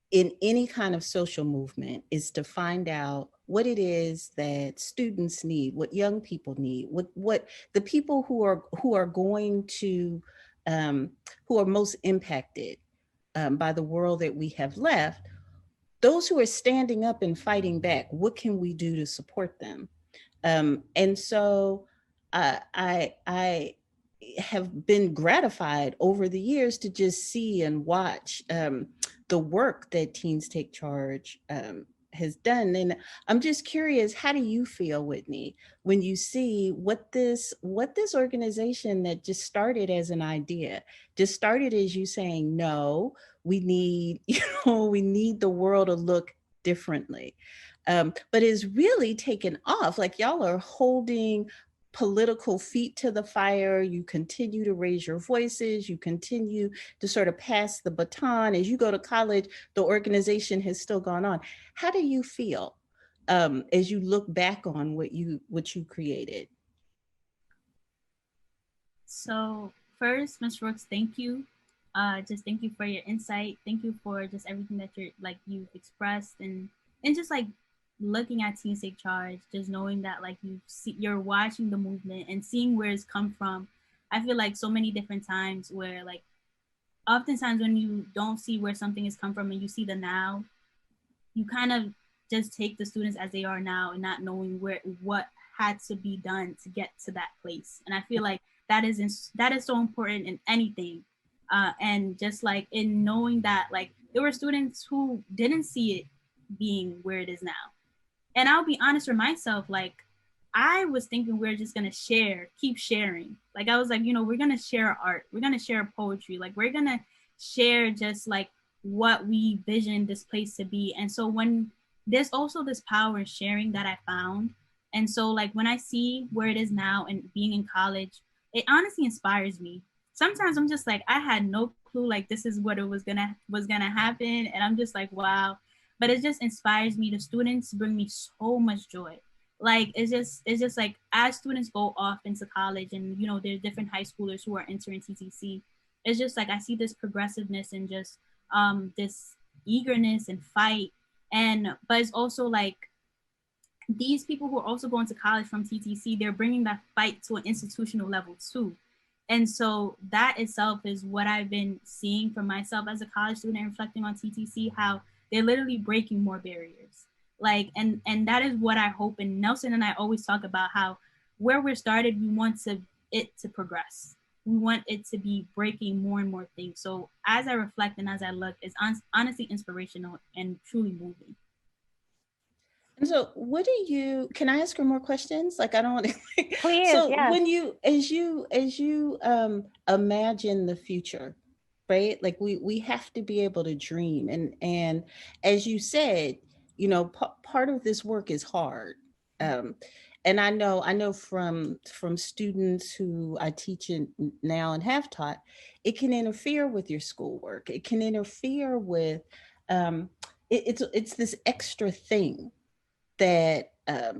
in any kind of social movement is to find out what it is that students need, what young people need, what the people who are going to who are most impacted by the world that we have left, those who are standing up and fighting back, what can we do to support them? And so I have been gratified over the years to just see and watch the work that Teens Take Charge has done. And I'm just curious, how do you feel, Whitney, when you see what this organization that just started as an idea, just started as you saying, no, we need, we need the world to look differently, but is really taken off. Like, y'all are holding political feet to the fire. You continue to raise your voices. You continue to sort of pass the baton. As you go to college, the organization has still gone on. How do you feel as you look back on what you created? So first, Ms. Rooks, thank you. Just thank you for your insight. Thank you for just everything that you've expressed, and just like looking at Teens Take Charge, just knowing that like you're watching the movement and seeing where it's come from. I feel like so many different times where like oftentimes when you don't see where something has come from and you see the now, you kind of just take the students as they are now and not knowing what had to be done to get to that place. And I feel like that is so important in anything. And just like in knowing that like there were students who didn't see it being where it is now. And I'll be honest for myself, like I was thinking we're just gonna keep sharing. Like I was like, we're gonna share art, we're gonna share poetry, like we're gonna share just like what we vision this place to be. And so when there's also this power in sharing that I found. And so like when I see where it is now and being in college, it honestly inspires me. Sometimes I'm just like, I had no clue like this is what it was gonna happen. And I'm just like, wow. But it just inspires me. The students bring me so much joy. Like it's just like as students go off into college and there's different high schoolers who are entering TTC, it's just like I see this progressiveness and just this eagerness and fight. But it's also like these people who are also going to college from TTC, they're bringing that fight to an institutional level too. And so that itself is what I've been seeing for myself as a college student and reflecting on TTC, how they're literally breaking more barriers. Like, and that is what I hope. And Nelson and I always talk about how where we're started, we want it to progress. we want it to be breaking more and more things. So as I reflect and as I look, it's honestly inspirational and truly moving. And so can I ask her more questions? Like, I don't want to. Please, So yes. when as you imagine the future, right? Like we have to be able to dream. And as you said, part of this work is hard. And I know from students who I teach now and have taught, it can interfere with your schoolwork. It can interfere with, it's this extra thing that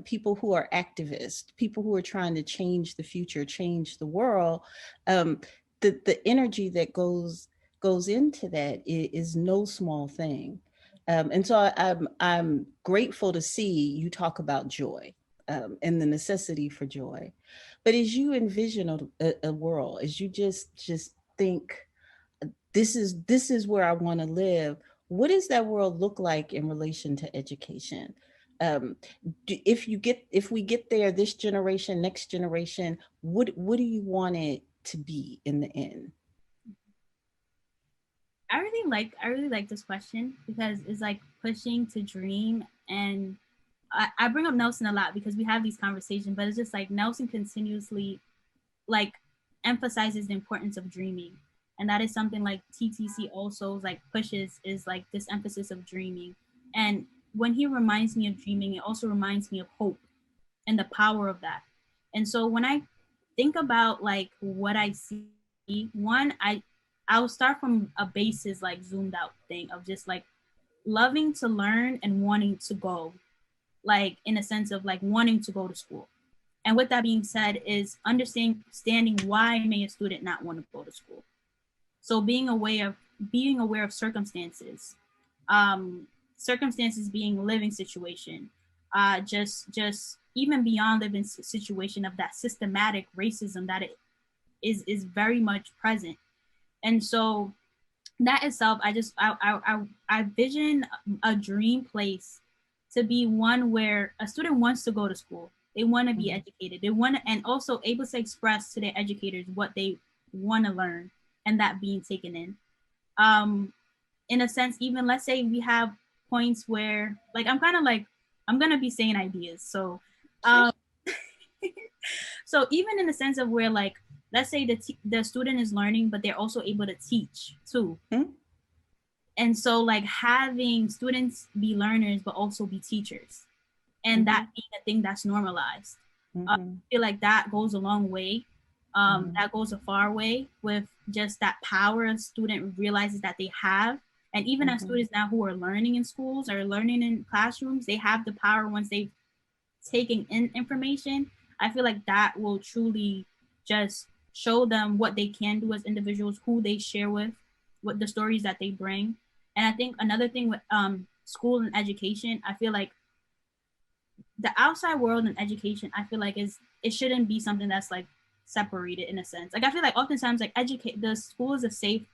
people who are activists, people who are trying to change the future, change the world, the energy that goes into that is no small thing. And so I'm grateful to see you talk about joy and the necessity for joy. But as you envision a world, as you just think, this is where I want to live, what does that world look like in relation to education? If we get there, this generation, next generation, what do you want it to be in the end? I really like this question because it's like pushing to dream. And I bring up Nelson a lot because we have these conversations, but it's just like Nelson continuously like emphasizes the importance of dreaming. And that is something like TTC also like pushes, is like this emphasis of dreaming. And when he reminds me of dreaming, it also reminds me of hope and the power of that. And so when I think about like what I see, one, I'll start from a basis like zoomed out thing of just like loving to learn and wanting to go, like in a sense of like wanting to go to school. And with that being said is understanding why may a student not want to go to school. So being aware of circumstances, circumstances being living situation, just even beyond living situation of that systematic racism that it is very much present. And so that itself, I vision a dream place to be one where a student wants to go to school. They want to be educated. They want to, and also able to express to their educators what they want to learn, and that being taken in. In a sense, even let's say we have points where, like, I'm gonna be saying ideas. So, so even in the sense of where, like, let's say the student is learning, but they're also able to teach too. Mm-hmm. And so like having students be learners, but also be teachers, and that being a thing that's normalized. I feel like that goes a long way. That goes a far way with just that power a student realizes that they have. And even as students now who are learning in schools or learning in classrooms, they have the power once they've taken in information. I feel like that will truly just show them what they can do as individuals, who they share with, what the stories that they bring. And I think another thing with school and education, I feel like the outside world and education, I feel like it shouldn't be something that's like separated in a sense. Like I feel like oftentimes like the school is a safe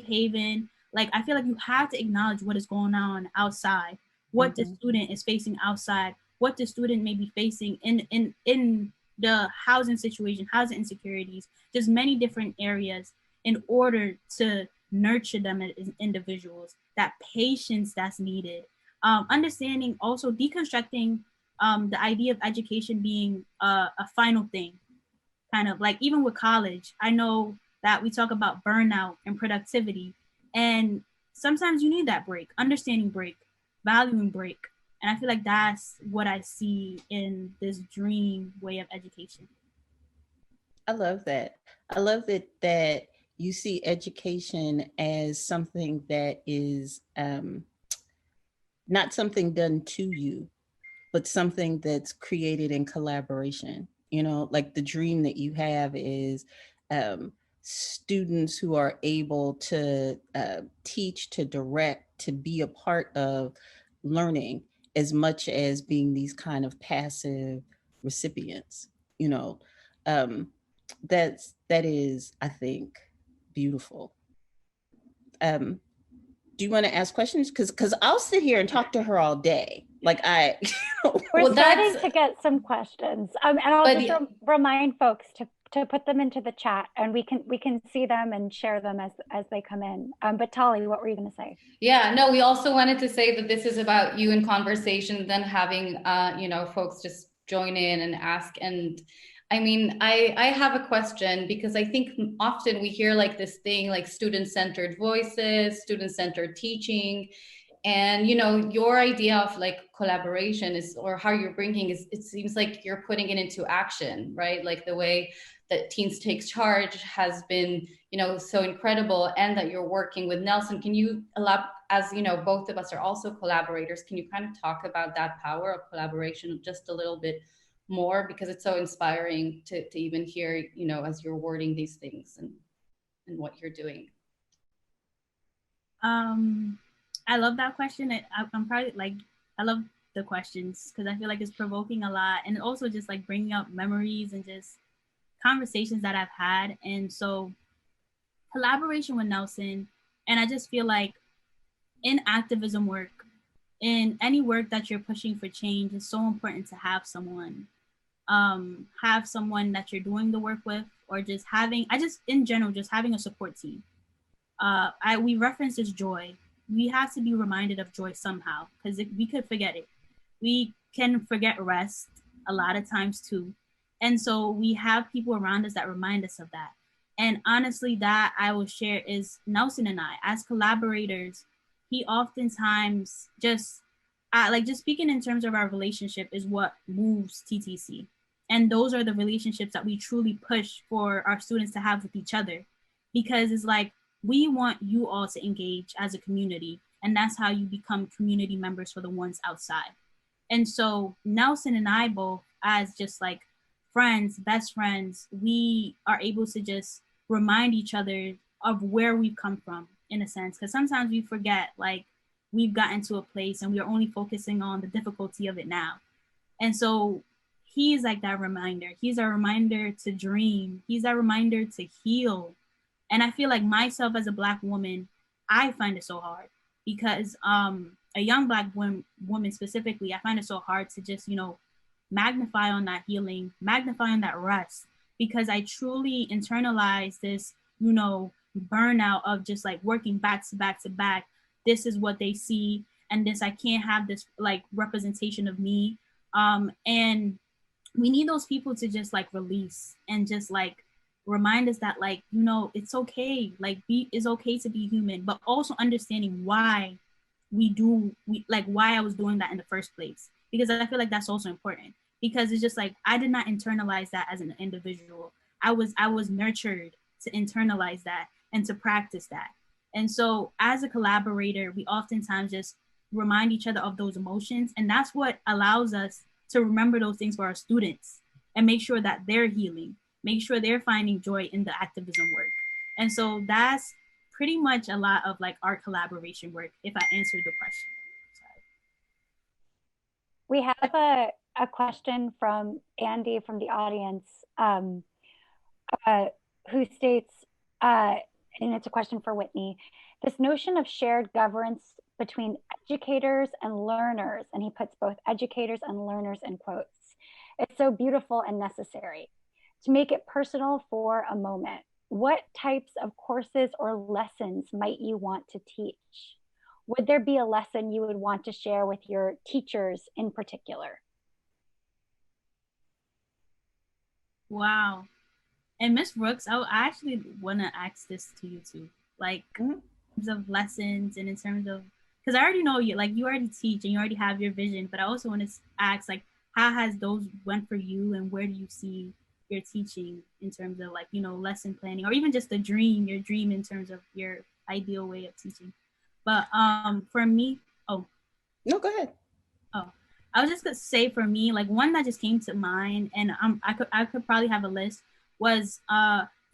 haven. Like I feel like you have to acknowledge what is going on outside, what the student is facing outside, what the student may be facing in the housing situation, housing insecurities, just many different areas, in order to nurture them as individuals, that patience that's needed. Understanding, also deconstructing the idea of education being a final thing. Kind of like even with college, I know that we talk about burnout and productivity, and sometimes you need that break, understanding break, valuing break. And I feel like that's what I see in this dream way of education. I love that. I love that you see education as something that is not something done to you, but something that's created in collaboration. You know, like the dream that you have is students who are able to teach, to direct, to be a part of learning, as much as being these kind of passive recipients. You know, that is, I think, beautiful. Do you want to ask questions? Because I'll sit here and talk to her all day. Like we're starting to get some questions, and I'll just remind folks put them into the chat, and we can see them and share them as they come in. But Tali, what were you going to say? Yeah, no, we also wanted to say that this is about you in conversation, then having you know, folks just join in and ask. And I mean, I have a question, because I think often we hear like this thing like student-centered voices, student-centered teaching. And you know, your idea of like collaboration is, or how you're bringing is, it seems like you're putting it into action, right? Like the way that Teens Takes Charge has been, you know, so incredible, and that you're working with Nelson. Can you elaborate, as you know, both of us are also collaborators, can you kind of talk about that power of collaboration just a little bit more, because it's so inspiring to even hear, you know, as you're wording these things and what you're doing. I love that question. I'm probably like, I love the questions because I feel like it's provoking a lot, and also just like bringing up memories and just conversations that I've had. And so collaboration with Nelson, and I just feel like in activism work, in any work that you're pushing for change, it's so important to have someone that you're doing the work with, or just having, in general, just having a support team. We reference this joy. We have to be reminded of joy somehow, because we could forget it. We can forget rest a lot of times too. And so we have people around us that remind us of that. And honestly, that I will share is Nelson and I, as collaborators, he oftentimes just, like just speaking in terms of our relationship is what moves TTC. And those are the relationships that we truly push for our students to have with each other, because it's like, we want you all to engage as a community, and that's how you become community members for the ones outside. And so Nelson and I both, as just like friends, best friends, we are able to just remind each other of where we've come from, in a sense, because sometimes we forget, like, we've gotten to a place and we are only focusing on the difficulty of it now. And so he's like that reminder. He's a reminder to dream. He's a reminder to heal. And I feel like myself as a Black woman, I find it so hard, because a young Black woman specifically, I find it so hard to just, you know, magnify on that healing, magnify on that rest, because I truly internalize this, you know, burnout of just like working back to back to back. This is what they see, and this, I can't have this like representation of me. And we need those people to just like release and just like remind us that, like, you know, it's okay, like it's okay to be human, but also understanding why why I was doing that in the first place, because I feel like that's also important, because it's just like, I did not internalize that as an individual. I was nurtured to internalize that and to practice that. And so as a collaborator, we oftentimes just remind each other of those emotions, and that's what allows us to remember those things for our students and make sure that they're healing, make sure they're finding joy in the activism work. And so that's pretty much a lot of like our collaboration work, if I answered the question. Sorry. We have a question from Andy from the audience, who states, and it's a question for Whitney, this notion of shared governance between educators and learners, and he puts both educators and learners in quotes. It's so beautiful and necessary. To make it personal for a moment, what types of courses or lessons might you want to teach? Would there be a lesson you would want to share with your teachers in particular? Wow. And Miss Rooks, I actually want to ask this to you too, like in terms of lessons and in terms of, because I already know you, like you already teach and you already have your vision, but I also want to ask, like, how has those went for you, and where do you see your teaching in terms of, like, you know, lesson planning, or even just your dream in terms of your ideal way of teaching? But for me, No, go ahead. I was just gonna say, for me, like one that just came to mind, and I could probably have a list, was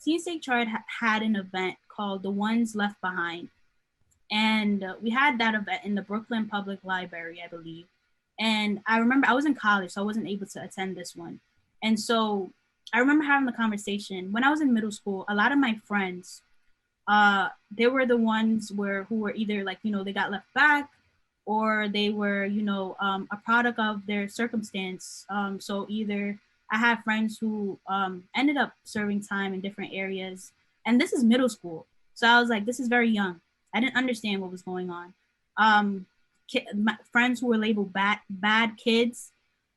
Teens Take Charge had an event called The Ones Left Behind. And we had that event in the Brooklyn Public Library, I believe. And I remember I was in college, so I wasn't able to attend this one. And so I remember having the conversation when I was in middle school. A lot of my friends, they were the ones who were either like, you know, they got left back, or they were, you know, a product of their circumstance. So either I have friends who ended up serving time in different areas. And this is middle school. So I was like, this is very young. I didn't understand what was going on. My friends who were labeled bad kids.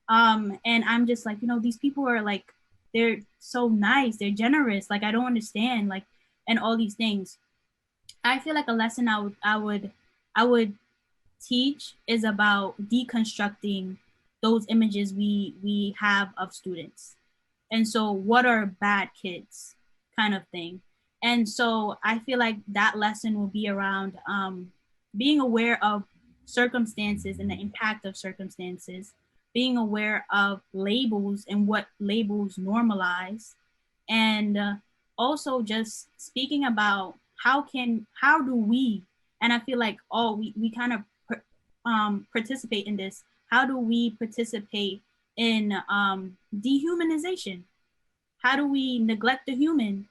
And I'm just like, these people are like, they're so nice, they're generous. Like, I don't understand, like, and all these things. I feel like a lesson I would teach is about deconstructing those images we have of students. And so what are bad kids kind of thing. And so I feel like that lesson will be around being aware of circumstances and the impact of circumstances, being aware of labels and what labels normalize, and also just speaking about how do we, and I feel like we kind of participate in this. How do we participate in dehumanization? How do we neglect the human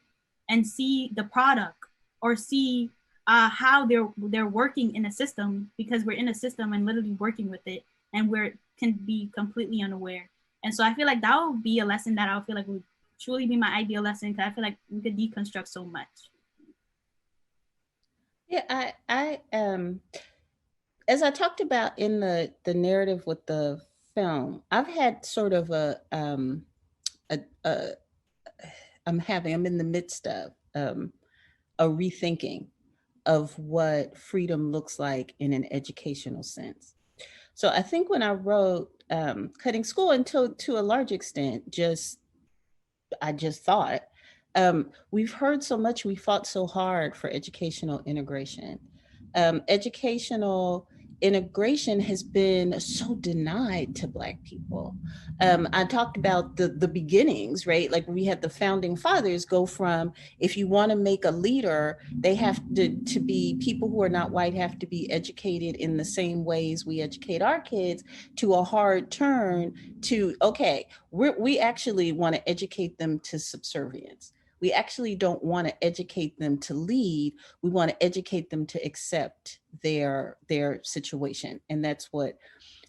and see the product, or see how they're working in a system, because we're in a system and literally working with it, and can be completely unaware. And so I feel like that would be a lesson that I would feel like would truly be my ideal lesson, because I feel like we could deconstruct so much. Yeah, I as I talked about in the narrative with the film, I've had sort of I'm in the midst of a rethinking of what freedom looks like in an educational sense. So I think when I wrote Cutting School, until to a large extent, I just thought, we've heard so much, we fought so hard for educational integration. Educational integration has been so denied to Black people. I talked about the beginnings, right? Like, we had the founding fathers go from, if you want to make a leader, they have to be, people who are not white have to be educated in the same ways we educate our kids, to a hard turn to, okay, we actually want to educate them to subservience. We actually don't want to educate them to lead. We want to educate them to accept their situation. And that's what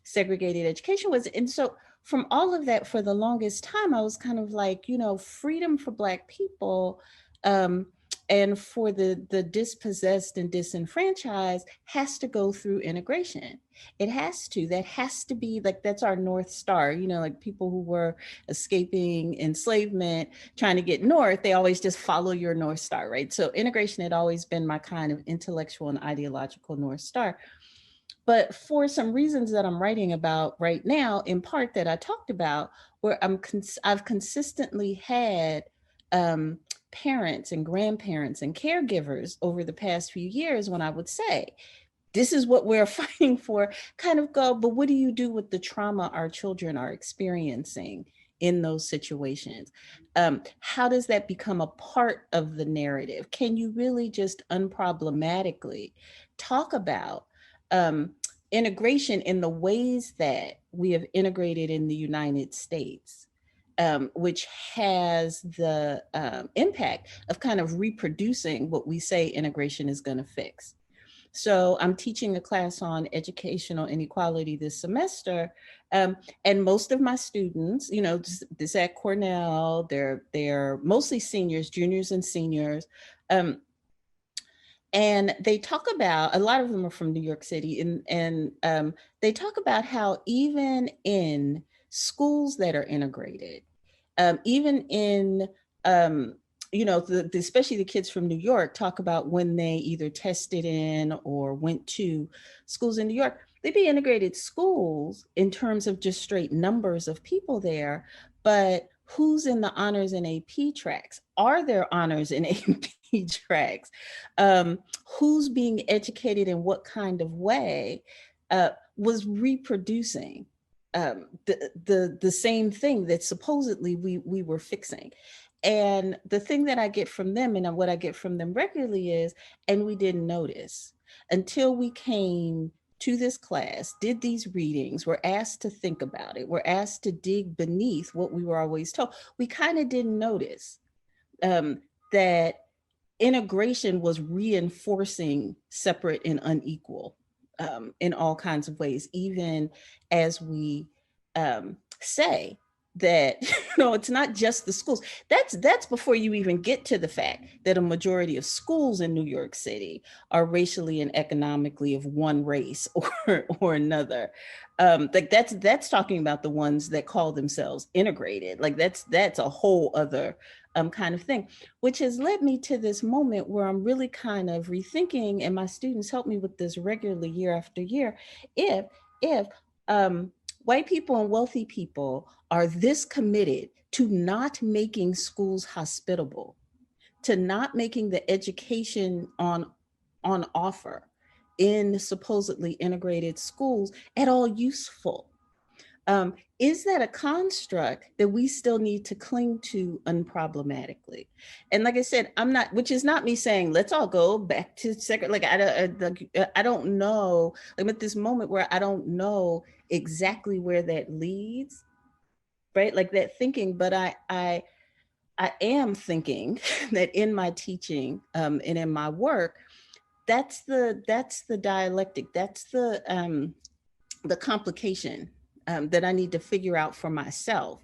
segregated education was. And so from all of that, for the longest time, I was kind of like, freedom for Black people and for the dispossessed and disenfranchised has to go through integration. It has to. That has to be, like, that's our North Star. Like people who were escaping enslavement, trying to get north, they always just follow your North Star, right? So integration had always been my kind of intellectual and ideological North Star. But for some reasons that I'm writing about right now, in part that I talked about, where I've consistently had parents and grandparents and caregivers over the past few years, when I would say, this is what we're fighting for, kind of go, but what do you do with the trauma our children are experiencing in those situations? How does that become a part of the narrative? Can you really just unproblematically talk about integration in the ways that we have integrated in the United States, which has the impact of kind of reproducing what we say integration is going to fix? So I'm teaching a class on educational inequality this semester. And most of my students, this at Cornell, they're mostly seniors, juniors and seniors. And they talk about, a lot of them are from New York City, and they talk about how even in schools that are integrated, even in, especially the kids from New York talk about when they either tested in or went to schools in New York, they'd be integrated schools in terms of just straight numbers of people there, but who's in the honors and AP tracks? Are there honors in AP tracks? Who's being educated in what kind of way was reproducing the same thing that supposedly we were fixing. And the thing that I get from them, and what I get from them regularly is, and we didn't notice until we came to this class, did these readings, were asked to think about it, were asked to dig beneath what we were always told. We kind of didn't notice that integration was reinforcing separate and unequal in all kinds of ways, even as we say that, it's not just the schools. That's before you even get to the fact that a majority of schools in New York City are racially and economically of one race or another. Like that's talking about the ones that call themselves integrated. Like that's a whole other kind of thing, which has led me to this moment where I'm really kind of rethinking, and my students help me with this regularly year after year. If white people and wealthy people are this committed to not making schools hospitable, to not making the education on offer in supposedly integrated schools at all useful, is that a construct that we still need to cling to unproblematically? And like I said, I'm not, which is not me saying, let's all go back to second, like I don't know, I'm at this moment where I don't know exactly where that leads, right? Like that thinking, but I am thinking that in my teaching and in my work, that's the dialectic, that's the complication that I need to figure out for myself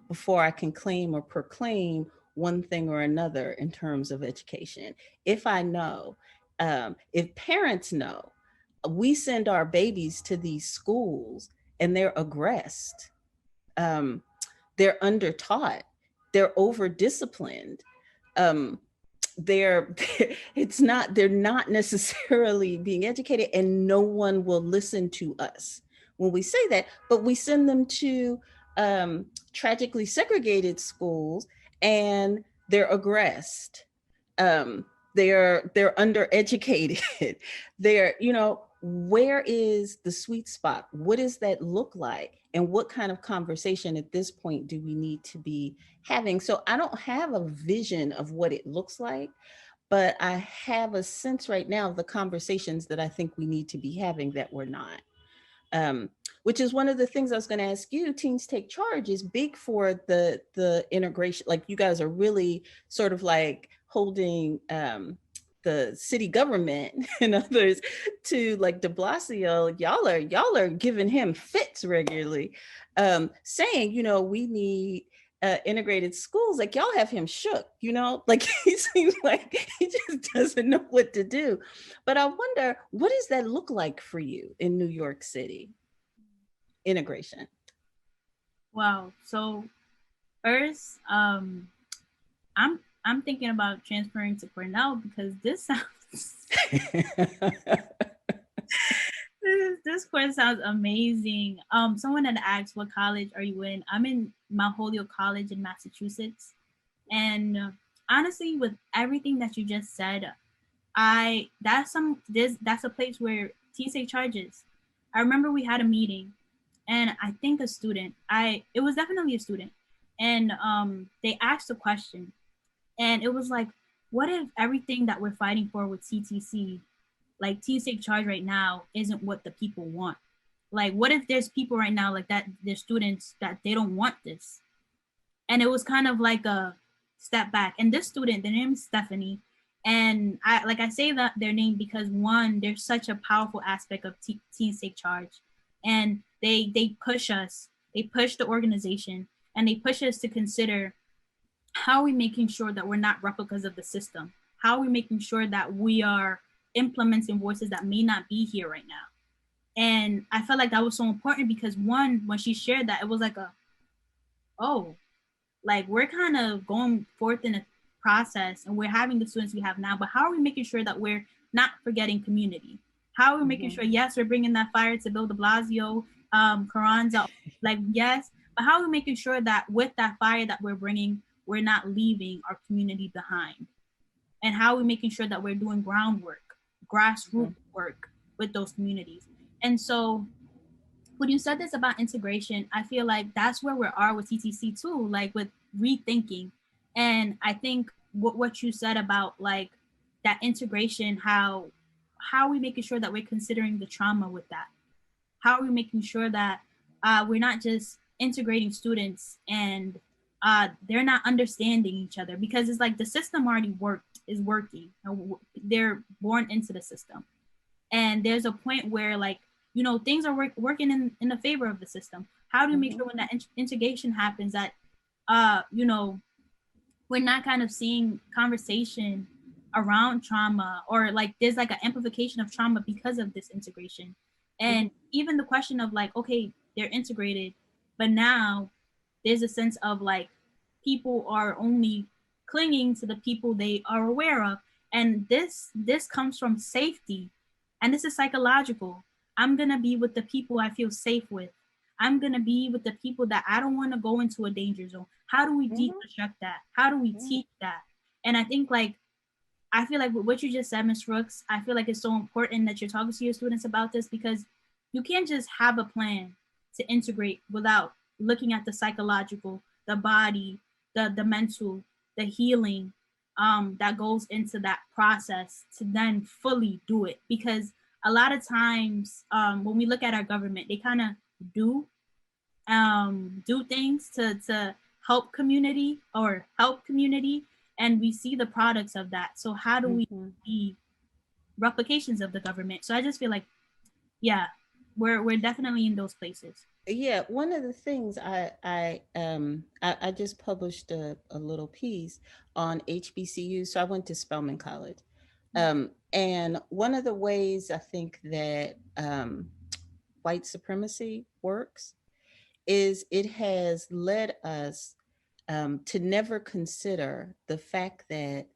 before I can claim or proclaim one thing or another in terms of education. If I know, if parents know, we send our babies to these schools and they're aggressed, they're undertaught, they're over disciplined, they're not necessarily being educated, and no one will listen to us when we say that. But we send them to tragically segregated schools and they're aggressed, they're undereducated. They're, where is the sweet spot? What does that look like? And what kind of conversation at this point do we need to be having? So I don't have a vision of what it looks like, but I have a sense right now of the conversations that I think we need to be having that we're not. Which is one of the things I was going to ask you. Teens Take Charge is big for the integration. Like, you guys are really sort of like holding the city government and others to, like, de Blasio. Y'all are giving him fits regularly, saying, we need integrated schools. Like, y'all have him shook, like he seems like he just doesn't know what to do. But I wonder, what does that look like for you in New York City? Integration. Wow. So first, I'm thinking about transferring to Cornell because this sounds this course sounds amazing. Someone had asked, what college are you in? I'm in Mount Holyoke College in Massachusetts. And honestly, with everything that you just said, that's a place where teens take charges. I remember we had a meeting, and I think a student, it was definitely a student, and they asked a question, and it was like, what if everything that we're fighting for with CTC, like teens take charge right now, isn't what the people want? Like, what if there's people right now, like that, there's students that they don't want this? And it was kind of like a step back. And this student, their name is Stephanie, and I say that their name because, one, there's such a powerful aspect of Teens Take Charge, and they push us, they push the organization, and they push us to consider, how are we making sure that we're not replicas of the system? How are we making sure that we are implementing voices that may not be here right now? And I felt like that was so important because, one, when she shared that, it was like like, we're kind of going forth in a process and we're having the students we have now, but how are we making sure that we're not forgetting community? How are we making sure, yes, we're bringing that fire to Bill de Blasio, Carranza, like, yes, but how are we making sure that with that fire that we're bringing, we're not leaving our community behind? And how are we making sure that we're doing groundwork, grassroots work with those communities? And so when you said this about integration, I feel like that's where we are with TTC too, like with rethinking. And I think what you said about, like, that integration, how are we making sure that we're considering the trauma with that? How are we making sure that we're not just integrating students and they're not understanding each other? Because it's like the system already is working. They're born into the system. And there's a point where, like, things are working in the favor of the system? How do you make sure when that integration happens that, we're not kind of seeing conversation around trauma, or like there's like an amplification of trauma because of this integration? And even the question of like, okay, they're integrated, but now there's a sense of like people are only clinging to the people they are aware of. And this comes from safety, and this is psychological. I'm gonna be with the people I feel safe with. I'm gonna be with the people that I don't want to go into a danger zone. How do we deconstruct that? How do we teach that? And I think like, I feel like what you just said, Ms. Rooks, I feel like it's so important that you're talking to your students about this, because you can't just have a plan to integrate without looking at the psychological, the body, the mental, the healing that goes into that process to then fully do it. Because a lot of times when we look at our government, they kind of do things to help community, and we see the products of that. So how do we be replications of the government? So I just feel like, yeah, we're definitely in those places. Yeah, one of the things I just published a little piece on HBCU. So I went to Spelman College, and one of the ways I think that white supremacy works is it has led us to never consider the fact that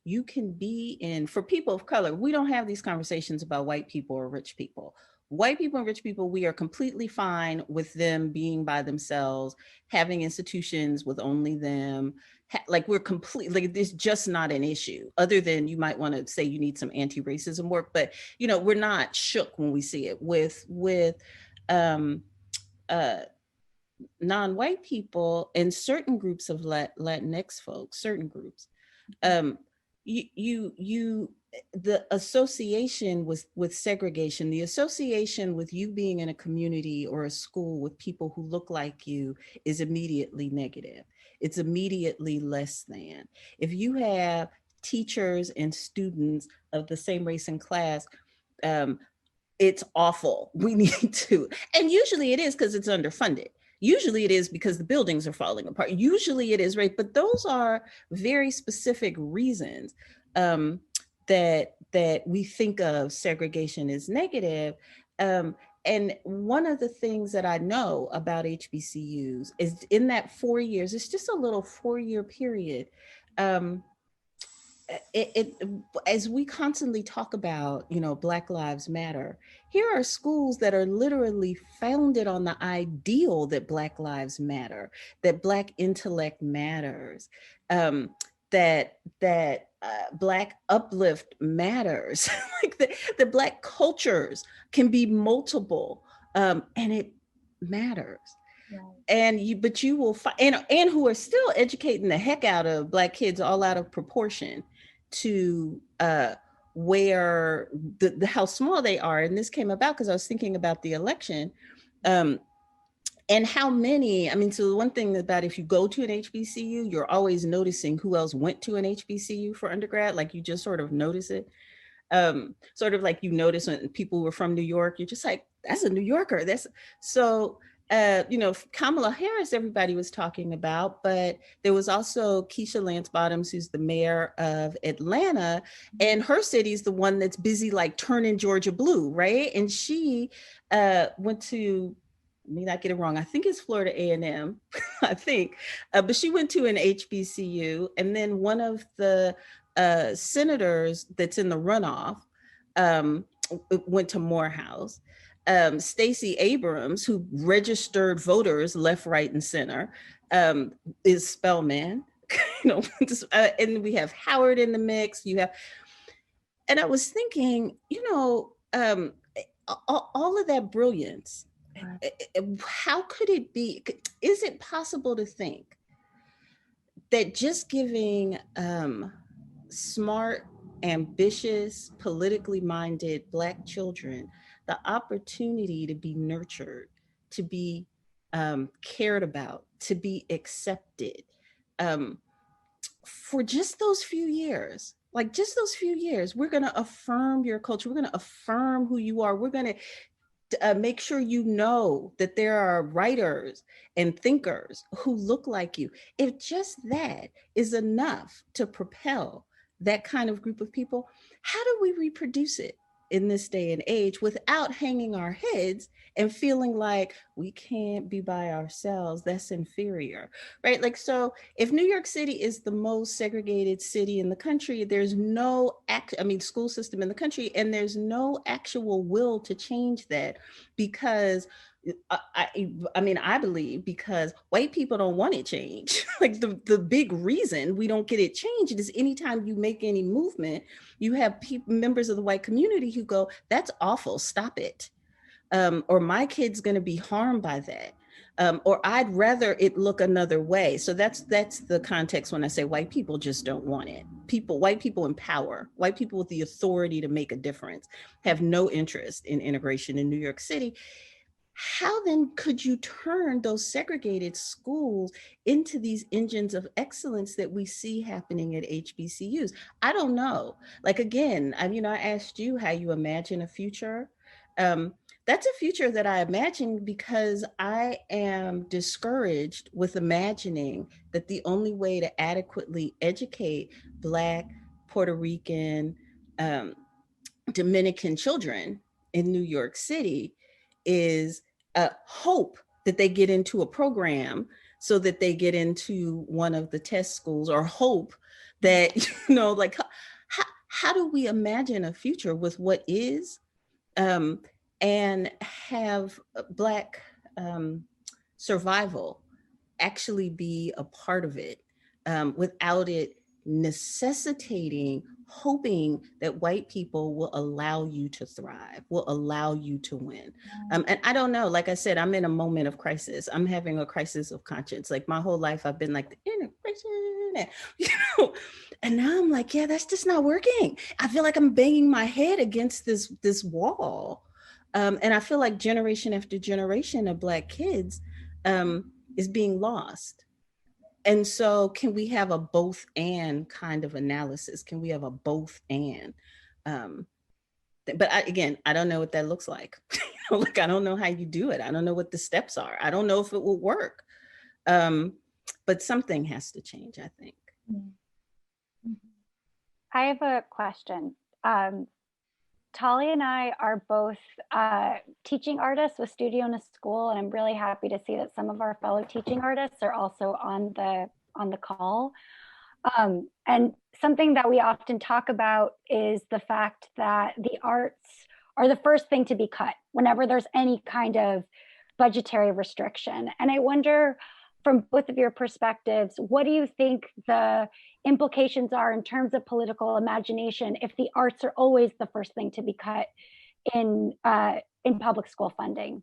you can be in, for people of color, we don't have these conversations about white people or rich people. White people and rich people, we are completely fine with them being by themselves, having institutions with only them. Like we're completely, like it's just not an issue, other than you might want to say you need some anti-racism work, but we're not shook when we see it with non-white people and certain groups of Latinx folks, certain groups. The association with segregation, the association with you being in a community or a school with people who look like you is immediately negative. It's immediately less than. If you have teachers and students of the same race and class, it's awful. We need to, and usually it is because it's underfunded. Usually it is because the buildings are falling apart. Usually it is, right? But those are very specific reasons that we think of segregation as negative. And one of the things that I know about HBCUs is in that 4 years, it's just a little 4-year period. As we constantly talk about, Black Lives Matter, here are schools that are literally founded on the ideal that Black lives matter, that Black intellect matters, that Black uplift matters, like the Black cultures can be multiple, and it matters. And but you will find, and who are still educating the heck out of Black kids, all out of proportion to where the how small they are. And this came about because I was thinking about the election, and how many. I mean, so the one thing about if you go to an HBCU, you're always noticing who else went to an HBCU for undergrad. Like you just sort of notice it. Sort of like you notice when people were from New York, you're just like, that's a New Yorker. That's so. Kamala Harris, everybody was talking about, but there was also Keisha Lance Bottoms, who's the mayor of Atlanta, and her city is the one that's busy like turning Georgia blue, right? And she went to, let me not get it wrong, I think it's Florida A&M, I think, but she went to an HBCU, and then one of the senators that's in the runoff went to Morehouse. Stacey Abrams, who registered voters left, right, and center, is Spelman, and we have Howard in the mix. You have, and I was thinking, all of that brilliance, how could it be? Is it possible to think that just giving smart, ambitious, politically minded Black children the opportunity to be nurtured, to be cared about, to be accepted for just those few years, we're going to affirm your culture. We're going to affirm who you are. We're going to make sure you know that there are writers and thinkers who look like you. If just that is enough to propel that kind of group of people, how do we reproduce it in this day and age without hanging our heads and feeling like we can't be by ourselves? That's inferior, right? Like, so if New York City is the most segregated city in the country, there's no school system in the country, and there's no actual will to change that, because I believe because white people don't want it changed. Like the big reason we don't get it changed is anytime you make any movement, you have members of the white community who go, "That's awful, stop it." Or my kid's going to be harmed by that. Or I'd rather it look another way. So that's the context when I say white people just don't want it. White people in power, white people with the authority to make a difference, have no interest in integration in New York City. How then could you turn those segregated schools into these engines of excellence that we see happening at HBCUs? I don't know. Like, again, I asked you how you imagine a future. That's a future that I imagine because I am discouraged with imagining that the only way to adequately educate Black, Puerto Rican, Dominican children in New York City is hope that they get into a program so that they get into one of the test schools, or hope that, like, how do we imagine a future with what is, and have Black survival actually be a part of it, without it necessitating hoping that white people will allow you to thrive, will allow you to win. And I don't know, like I said, I'm in a moment of crisis. I'm having a crisis of conscience. Like, my whole life I've been like, the integration, and now I'm like, yeah, that's just not working. I feel like I'm banging my head against this wall. And I feel like generation after generation of Black kids is being lost. And so can we have a both and kind of analysis? Can we have a both and? But again, I don't know what that looks like. Like, I don't know how you do it. I don't know what the steps are. I don't know if it will work. But something has to change, I think. I have a question. Tali and I are both teaching artists with Studio in a School, and I'm really happy to see that some of our fellow teaching artists are also on the call. And something that we often talk about is the fact that the arts are the first thing to be cut whenever there's any kind of budgetary restriction. And I wonder, from both of your perspectives, what do you think the implications are in terms of political imagination if the arts are always the first thing to be cut in public school funding?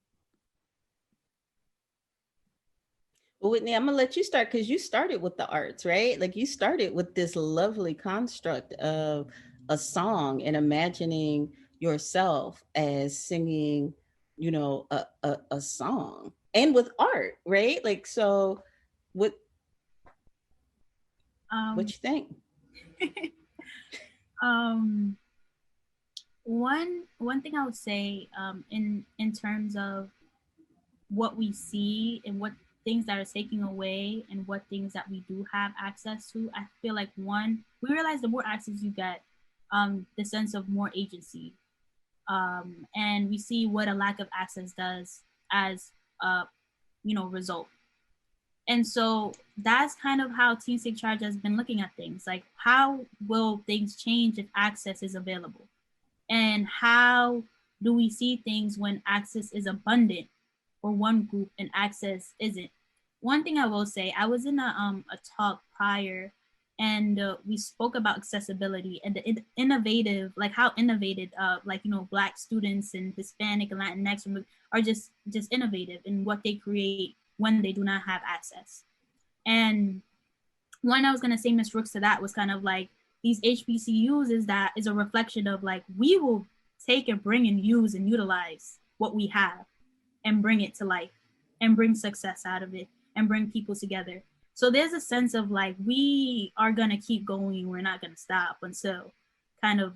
Well, Whitney, I'm gonna let you start, because you started with the arts, right? Like, you started with this lovely construct of a song and imagining yourself as singing, a song, and with art, right? Like, so what you think? One thing I would say, in terms of what we see and what things that are taking away and what things that we do have access to, I feel like, one, we realize the more access you get, the sense of more agency, and we see what a lack of access does as a result. And so that's kind of how Teens Take Charge has been looking at things. Like, how will things change if access is available? And how do we see things when access is abundant for one group and access isn't? One thing I will say, I was in a talk prior, and we spoke about accessibility and the innovative, like how innovative, Black students and Hispanic and Latinx are just innovative in what they create when they do not have access. And one I was gonna say, Ms. Rooks, to that was kind of like, these HBCUs is a reflection of, like, we will take and bring and use and utilize what we have and bring it to life and bring success out of it and bring people together. So there's a sense of, like, we are gonna keep going, we're not gonna stop until kind of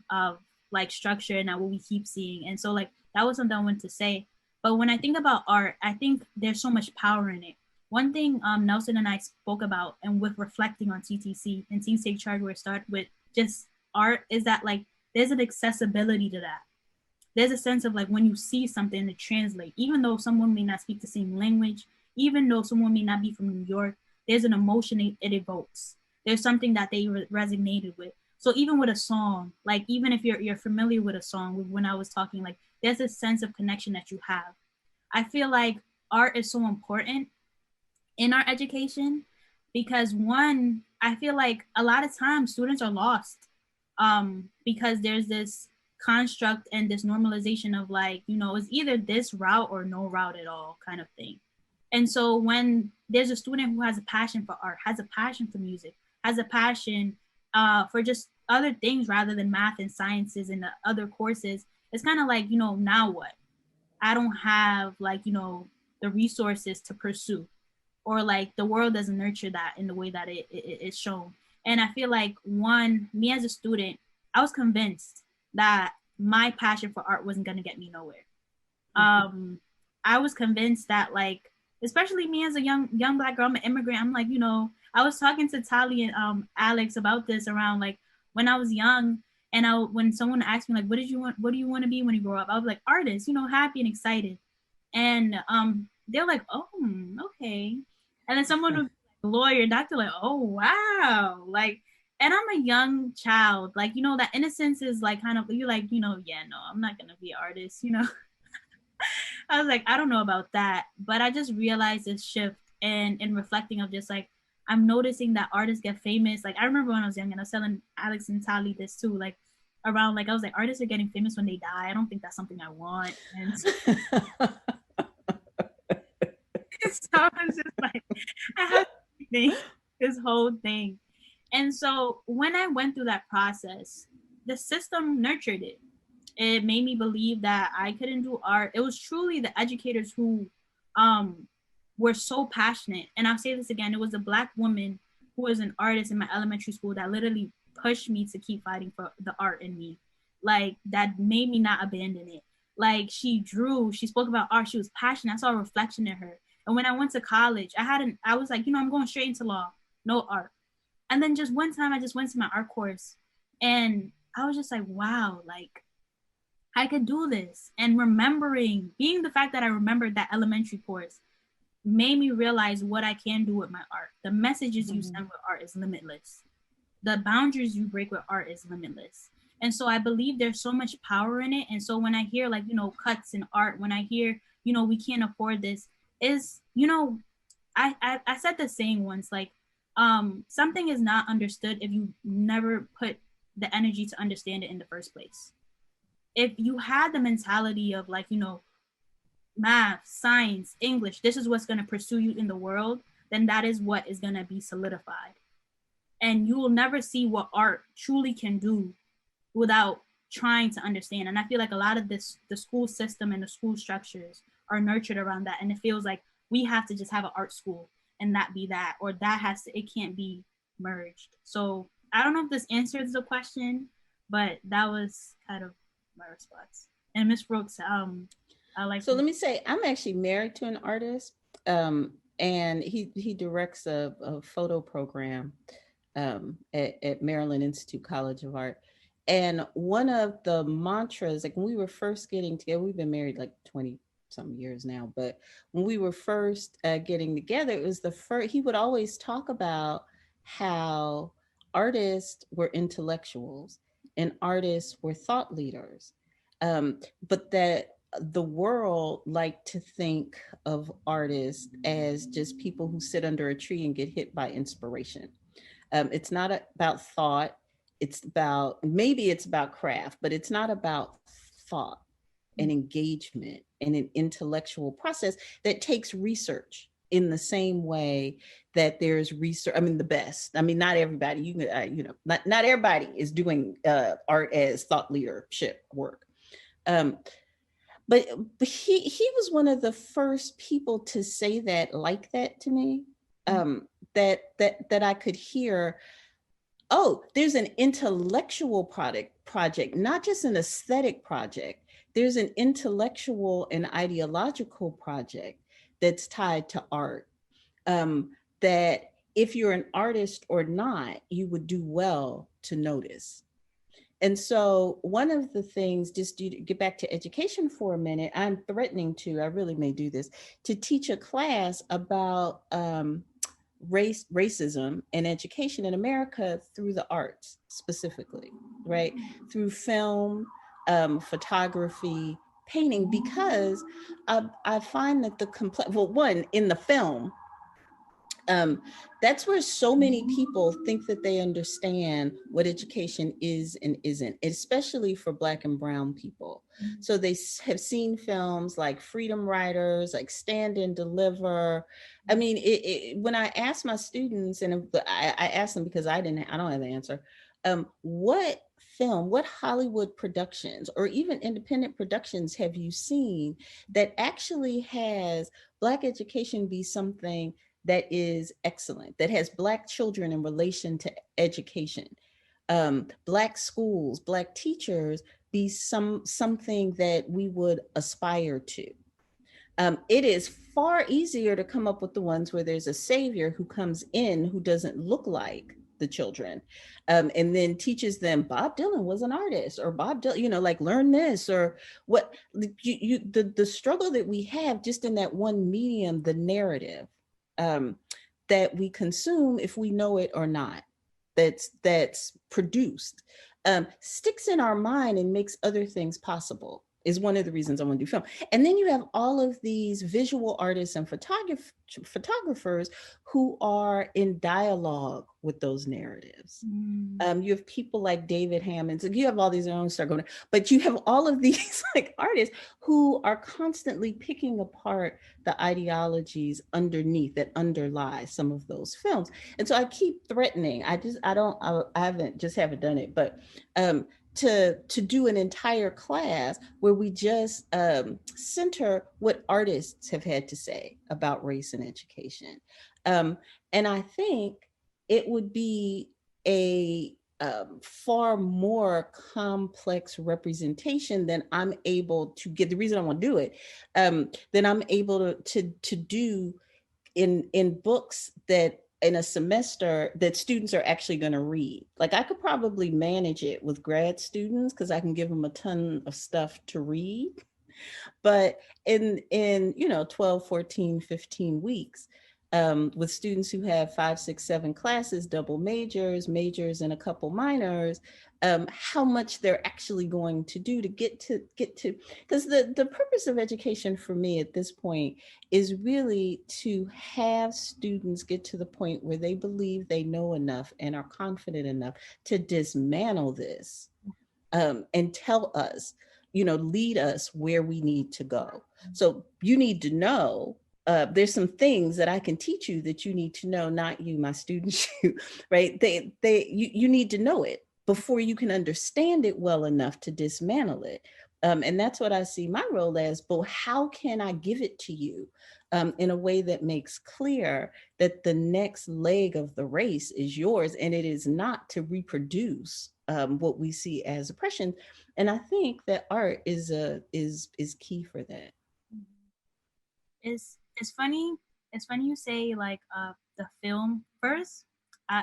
like structure and what we keep seeing. And so, like, that was something I wanted to say. But when I think about art, I think there's so much power in it. One thing Nelson and I spoke about, and with reflecting on TTC and Teens Take Charge, where it started with just art, is that like there's an accessibility to that. There's a sense of like when you see something to translate, even though someone may not speak the same language, even though someone may not be from New York, there's an emotion it evokes. There's something that they resonated with. So even with a song, like even if you're familiar with a song, when I was talking, like there's a sense of connection that you have. I feel like art is so important in our education because one, I feel like a lot of times students are lost because there's this construct and this normalization of like, you know, it's either this route or no route at all kind of thing. And so when there's a student who has a passion for art, has a passion for music, has a passion for just other things rather than math and sciences and the other courses, it's kind of like, you know, now what? I don't have like, you know, the resources to pursue, or like the world doesn't nurture that in the way that it's shown. And I feel like one, me as a student, I was convinced that my passion for art wasn't going to get me nowhere. I was convinced that like, especially me as a young Black girl, I'm an immigrant. I'm like, you know, I was talking to Tali and Alex about this around like when I was young, and when someone asked me like, what do you want to be when you grow up? I was like, artist, you know, happy and excited. And they're like, oh, okay. And then someone was like, lawyer, doctor, like, oh wow, like. And I'm a young child, like, you know, that innocence is like kind of, you're like, you know, yeah, no, I'm not gonna be an artist, you know. I was like, I don't know about that, but I just realized this shift and in reflecting of just like, I'm noticing that artists get famous. Like I remember when I was young and I was telling Alex and Tali this too, like around like, I was like, artists are getting famous when they die. I don't think that's something I want. And so, so I was just like, I have to think this whole thing. And so when I went through that process, the system nurtured it. It made me believe that I couldn't do art. It was truly the educators who were so passionate. And I'll say this again, it was a Black woman who was an artist in my elementary school that literally pushed me to keep fighting for the art in me. Like that made me not abandon it. Like she drew, she spoke about art, she was passionate. I saw a reflection in her. And when I went to college, I was like, you know, I'm going straight into law, no art. And then just one time I just went to my art course and I was just like, wow, like I could do this. And being the fact that I remembered that elementary course made me realize what I can do with my art. The messages you send with art is limitless. The boundaries you break with art is limitless. And so I believe there's so much power in it. And so when I hear like, you know, cuts in art, when I hear, you know, we can't afford this, is, you know, I said the saying once, like, something is not understood if you never put the energy to understand it in the first place. If you had the mentality of like, you know, math, science, English, this is what's going to pursue you in the world, then that is what is going to be solidified. And you will never see what art truly can do without trying to understand. And I feel like a lot of this, the school system and the school structures are nurtured around that. And it feels like we have to just have an art school and that be that, or it can't be merged. So I don't know if this answers the question, but that was kind of my response. And Ms. Rooks, I like. So let me say, I'm actually married to an artist, and he directs a photo program at Maryland Institute College of Art. And one of the mantras, like when we were first getting together, we've been married like 20 some years now, but when we were first getting together, it was he would always talk about how artists were intellectuals and artists were thought leaders, but that the world liked to think of artists as just people who sit under a tree and get hit by inspiration. It's not about thought. Maybe it's about craft, but it's not about thought and engagement and an intellectual process that takes research in the same way that there's research. I mean, the best. I mean, not everybody. Not everybody is doing art as thought leadership work. But he was one of the first people to say that like that to me. That I could hear. Oh, there's an intellectual project, not just an aesthetic project there's an intellectual and ideological project that's tied to art, that if you're an artist or not, you would do well to notice. And so one of the things, just to get back to education for a minute, I'm threatening to, I really may do this, to teach a class about racism and education in America through the arts specifically, right? Through film, photography, painting, because I find that well, one, in the film, that's where so many people think that they understand what education is and isn't, especially for Black and Brown people. So they have seen films like Freedom Riders, like Stand and Deliver. I mean, when I ask my students, and I ask them because I don't have the answer, what film, what Hollywood productions or even independent productions have you seen that actually has Black education be something that is excellent, that has Black children in relation to education, Black schools, Black teachers be something that we would aspire to. It is far easier to come up with the ones where there's a savior who comes in who doesn't look like the children, and then teaches them Bob Dylan was an artist, or Bob Dylan, like learn this, or what the struggle that we have just in that one medium, the narrative, that we consume, if we know it or not, that's produced, sticks in our mind and makes other things possible, is one of the reasons I want to do film. And then you have all of these visual artists and photographers who are in dialogue with those narratives. You have people like David Hammond. So you have all these, I don't start going, but you have all of these like artists who are constantly picking apart the ideologies underneath that underlie some of those films. And so I keep threatening. I haven't done it, but to do an entire class where we just center what artists have had to say about race and education. And I think it would be a far more complex representation than I'm able to get. The reason I want to do it, than I'm able to do in books that in a semester that students are actually going to read. Like I could probably manage it with grad students because I can give them a ton of stuff to read. But in 12, 14, 15 weeks, with students who have 5, 6, 7 classes, double majors, and a couple minors, how much they're actually going to do to get to, because the purpose of education for me at this point is really to have students get to the point where they believe they know enough and are confident enough to dismantle this, and tell us, lead us where we need to go. So you need to know, there's some things that I can teach you that you need to know, not you, my students, you, right? You need to know it before you can understand it well enough to dismantle it. And that's what I see my role as, but how can I give it to you in a way that makes clear that the next leg of the race is yours, and it is not to reproduce what we see as oppression. And I think that art is key for that. It's funny you say like the film first.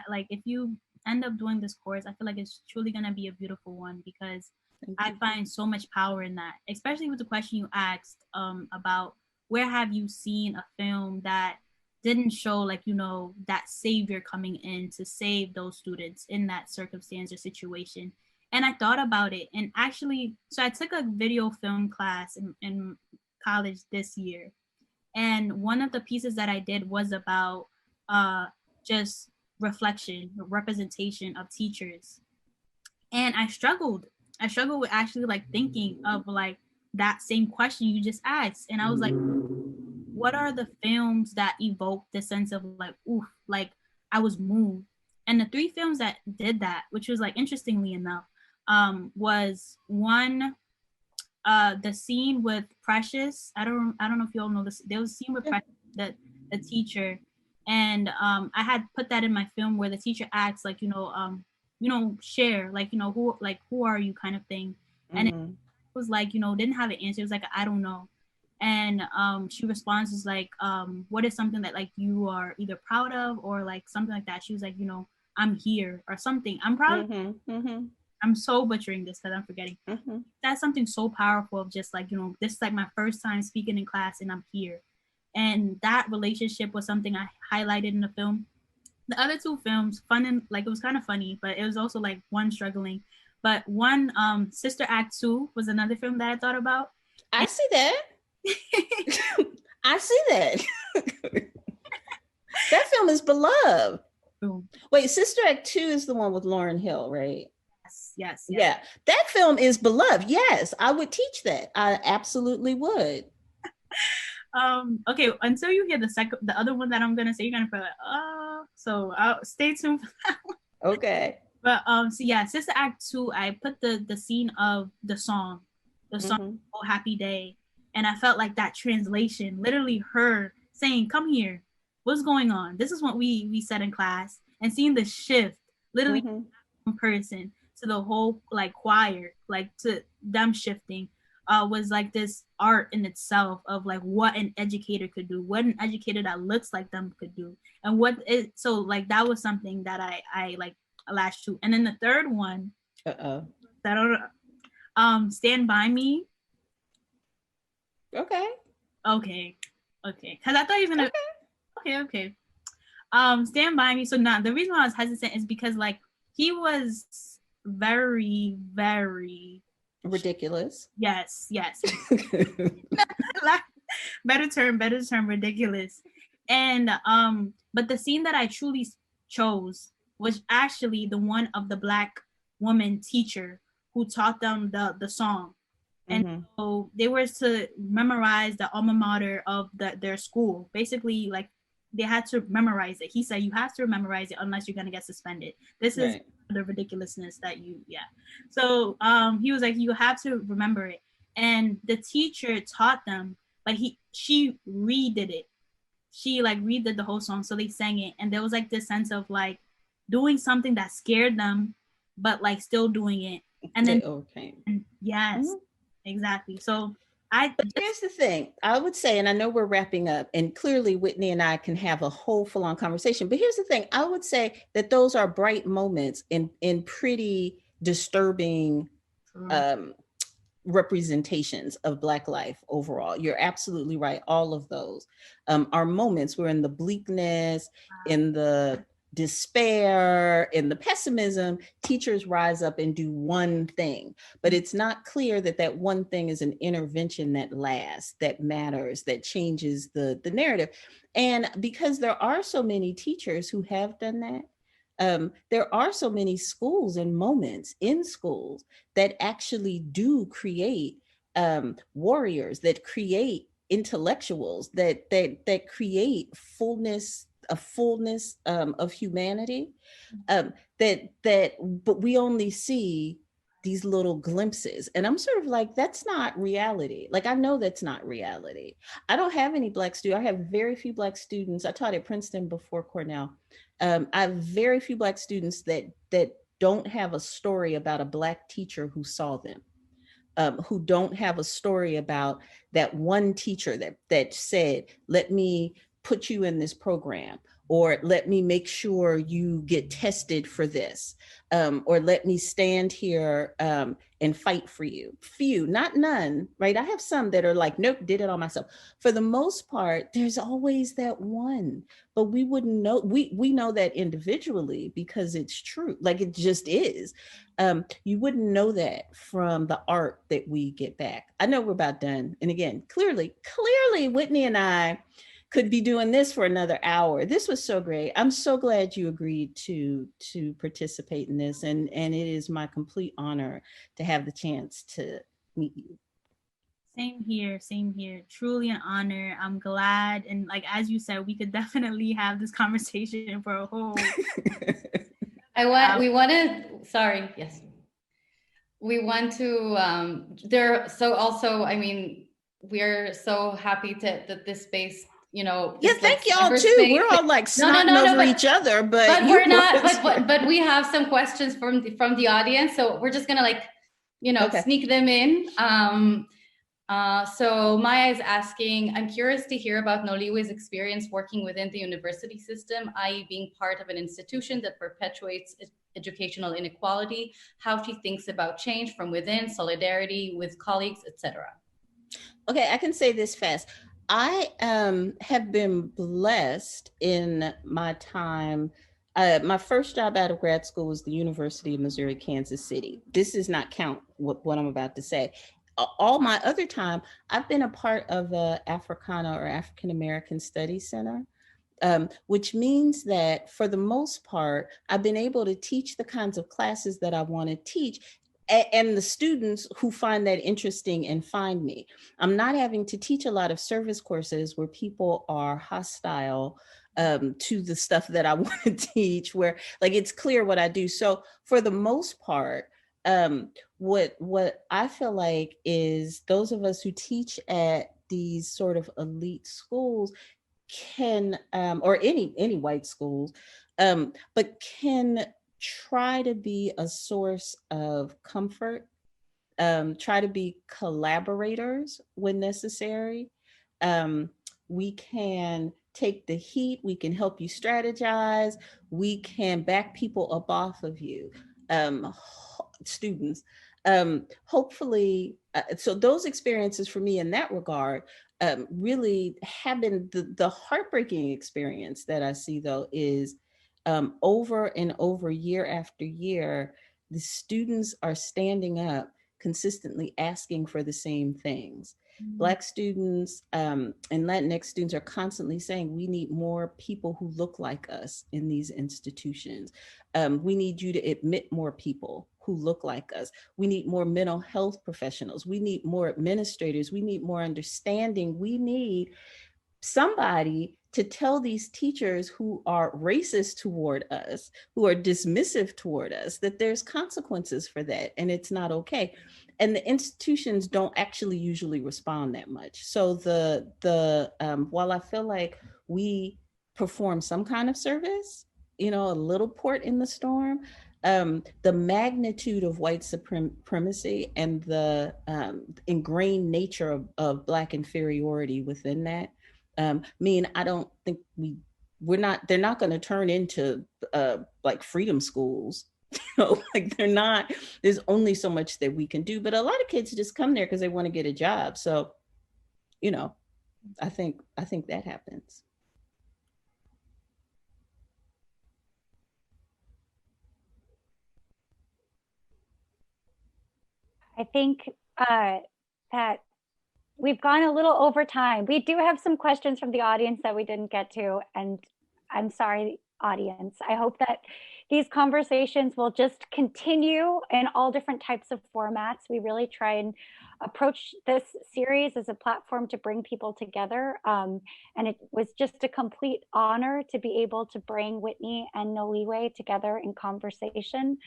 Like if you end up doing this course, I feel like it's truly gonna be a beautiful one, because I find so much power in that, especially with the question you asked about where have you seen a film that didn't show like, that savior coming in to save those students in that circumstance or situation. And I thought about it, and actually, so I took a video film class in college this year. And one of the pieces that I did was about just representation of teachers. And I struggled with actually like thinking of like that same question you just asked. And I was like, what are the films that evoke the sense of like, oof, like I was moved? And the 3 films that did that, which was like, interestingly enough, was one, the scene with Precious. I don't know if you all know this. There was a scene with Precious, the teacher, and I had put that in my film where the teacher asks like, share, like, who are you kind of thing. And was like, didn't have an answer. It was like, I don't know. And she responds is like, what is something that like you are either proud of or like something like that. She was like, I'm here or something. I'm proud. I'm so butchering this because I'm forgetting. That's something so powerful of just like, this is like my first time speaking in class and I'm here. And that relationship was something I highlighted in the film. The other two films, fun and like it was kind of funny, but it was also like one struggling. But one, Sister Act 2 was another film that I thought about. I see that. I see that. That film is beloved. Ooh. Wait, Sister Act 2 is the one with Lauryn Hill, right? Yes. Yeah, that film is beloved. Yes, I would teach that. I absolutely would. Okay, until you hear the other one that I'm gonna say, you're gonna feel like, so stay tuned for that one. Okay. But so yeah, Sister Act 2, I put the scene of the song, Oh Happy Day, and I felt like that translation, literally her saying, "Come here, what's going on? This is what we said in class," and seeing the shift, literally one person to the whole like choir, like to them shifting. Was like this art in itself of like what an educator could do, what an educator that looks like them could do, and so like that was something that I like latched to. And then the third one, I don't know, Stand By Me. Okay, because I thought he was gonna. Okay. Stand By Me. So now the reason why I was hesitant is because like he was very, very ridiculous. Yes. better term, ridiculous. And but the scene that I truly chose was actually the one of the Black woman teacher who taught them the song. And so they were to memorize the alma mater of their school. Basically, like they had to memorize it. He said you have to memorize it unless you're gonna get suspended. This is the ridiculousness that so he was like, you have to remember it. And the teacher taught them, like she redid it. She like redid the whole song, so they sang it, and there was like this sense of like doing something that scared them but like still doing it, and then they overcame. Exactly. So but here's the thing I would say, and I know we're wrapping up, and clearly Whitney and I can have a whole full-on conversation, but here's the thing, I would say that those are bright moments in pretty disturbing representations of Black life overall. You're absolutely right. All of those are moments where in the bleakness, in the despair, in the pessimism, teachers rise up and do one thing, but it's not clear that that one thing is an intervention that lasts, that matters, that changes the narrative. And because there are so many teachers who have done that, there are so many schools and moments in schools that actually do create warriors, that create intellectuals, that create a fullness of humanity, but we only see these little glimpses. And I'm sort of like, that's not reality. Like, I know that's not reality. I don't have any Black students. I have very few Black students. I taught at Princeton before Cornell. I have very few Black students that don't have a story about a Black teacher who saw them, who don't have a story about that one teacher that said, let me put you in this program, or let me make sure you get tested for this, or let me stand here and fight for you. Few, not none, right? I have some that are like, nope, did it all myself. For the most part, there's always that one, but we wouldn't know. We know that individually because it's true, like it just is. You wouldn't know that from the art that we get back. I know we're about done. And again, clearly, Whitney and I could be doing this for another hour. This was so great. I'm so glad you agreed to participate in this. And it is my complete honor to have the chance to meet you. Same here. Truly an honor. I'm glad. And like, as you said, we could definitely have this conversation for a whole. We want to, also, I mean, we're so happy that this space, yeah, thank y'all too. Space. We're all like snotting over each other, but we're not. But we have some questions from the audience, so we're just gonna like sneak them in. So Maya is asking, I'm curious to hear about Noliwe's experience working within the university system, i.e. being part of an institution that perpetuates educational inequality, how she thinks about change from within, solidarity with colleagues, etc. Okay, I can say this fast. I have been blessed in my time. My first job out of grad school was the University of Missouri, Kansas City. This does not count what I'm about to say. All my other time, I've been a part of a Africana or African American Studies Center, which means that for the most part, I've been able to teach the kinds of classes that I want to teach, and the students who find that interesting and find me. I'm not having to teach a lot of service courses where people are hostile to the stuff that I want to teach, where like it's clear what I do. So for the most part, what I feel like is those of us who teach at these sort of elite schools can, or any white schools, but can try to be a source of comfort, try to be collaborators when necessary. We can take the heat, we can help you strategize, we can back people up off of you, students. Hopefully, so those experiences for me in that regard really have been the heartbreaking experience that I see though is over and over, year after year, the students are standing up consistently asking for the same things. Black students and Latinx students are constantly saying, we need more people who look like us in these institutions. We need you to admit more people who look like us. We need more mental health professionals. We need more administrators. We need more understanding. We need somebody to tell these teachers who are racist toward us, who are dismissive toward us, that there's consequences for that and it's not okay. And the institutions don't actually usually respond that much. So while I feel like we perform some kind of service, a little port in the storm, the magnitude of white supremacy and the ingrained nature of Black inferiority within that mean I don't think they're not going to turn into like freedom schools. Like they're not, there's only so much that we can do, but a lot of kids just come there because they want to get a job. So, I think that happens. I think that we've gone a little over time. We do have some questions from the audience that we didn't get to, and I'm sorry, audience. I hope that these conversations will just continue in all different types of formats. We really try and approach this series as a platform to bring people together. And it was just a complete honor to be able to bring Whitney and Noliwe together in conversation.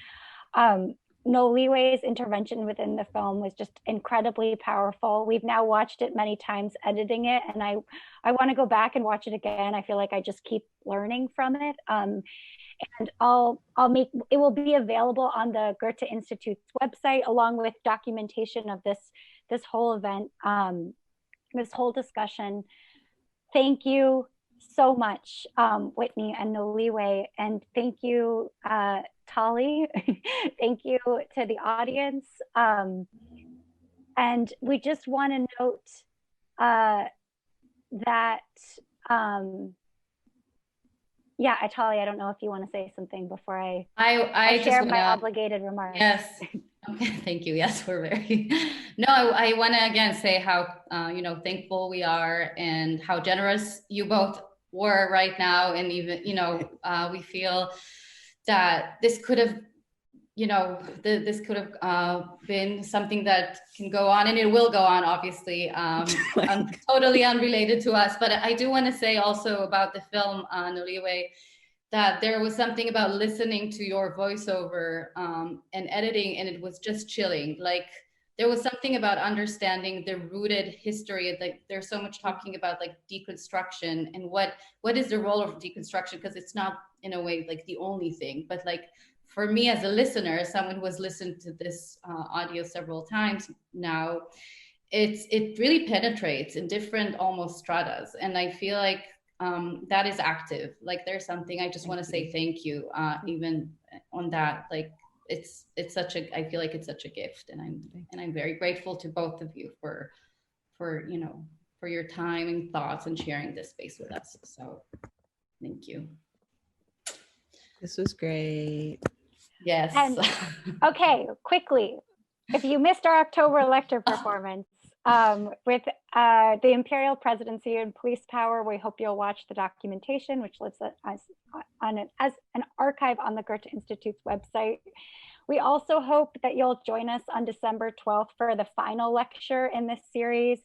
Noliwe's intervention within the film was just incredibly powerful. We've now watched it many times editing it, and I want to go back and watch it again. I feel like I just keep learning from it. And it will be available on the Goethe-Institut's website, along with documentation of this whole event, this whole discussion. Thank you so much, Whitney and Noliwe, and thank you, Tali. Thank you to the audience. And we just want to note that, Tali, I don't know if you want to say something before I share my obligated remarks. Yes. Okay, thank you. Yes, we're very. No, I want to again say how thankful we are and how generous you both were right now, and even we feel that this could have been something that can go on, and it will go on, obviously, totally unrelated to us. But I do want to say also about the film, Noliwe, that there was something about listening to your voiceover and editing, and it was just chilling. Like there was something about understanding the rooted history. Like there's so much talking about like deconstruction and what is the role of deconstruction, because it's not in a way like the only thing, but like for me as a listener, someone who has listened to this audio several times now, it really penetrates in different almost stratas. And I feel like that is active. Like there's something, I just want to say thank you, even on that. Like it's such a, I feel like it's such a gift, and I'm very grateful to both of you for you know, for your time and thoughts and sharing this space with us. So thank you. This was great. Yes. And, okay, quickly, if you missed our October lecture performance with the Imperial Presidency and Police Power, we hope you'll watch the documentation, which lives as an archive on the Goethe-Institut's website. We also hope that you'll join us on December 12th for the final lecture in this series,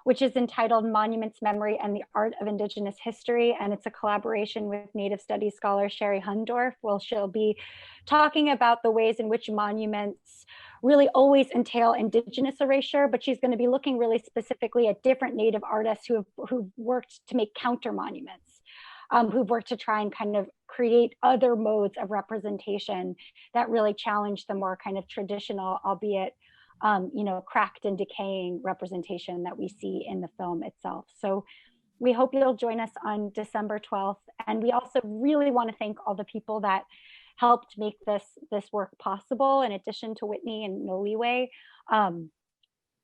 which is entitled Monuments, Memory, and the Art of Indigenous History. And it's a collaboration with Native Studies scholar Sherry Hundorf. She'll be talking about the ways in which monuments really always entail Indigenous erasure, but she's going to be looking really specifically at different Native artists who've worked to make counter monuments. Who've worked to try and kind of create other modes of representation that really challenge the more kind of traditional, albeit you know, cracked and decaying representation that we see in the film itself. So we hope you'll join us on December 12th. And we also really want to thank all the people that helped make this work possible, in addition to Whitney and Noliwe.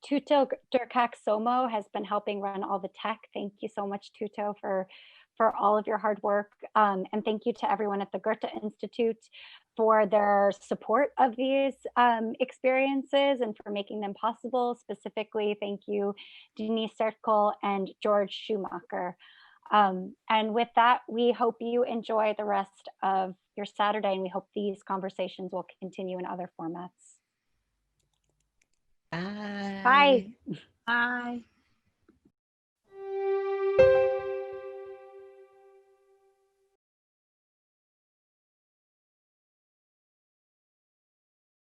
Tuto Durkak Somo has been helping run all the tech. Thank you so much, Tuto, for all of your hard work. And thank you to everyone at the Goethe-Institut for their support of these experiences and for making them possible. Specifically, thank you, Denise Sertkel and George Schumacher. And with that, we hope you enjoy the rest of your Saturday, and we hope these conversations will continue in other formats. Bye. Bye. Bye.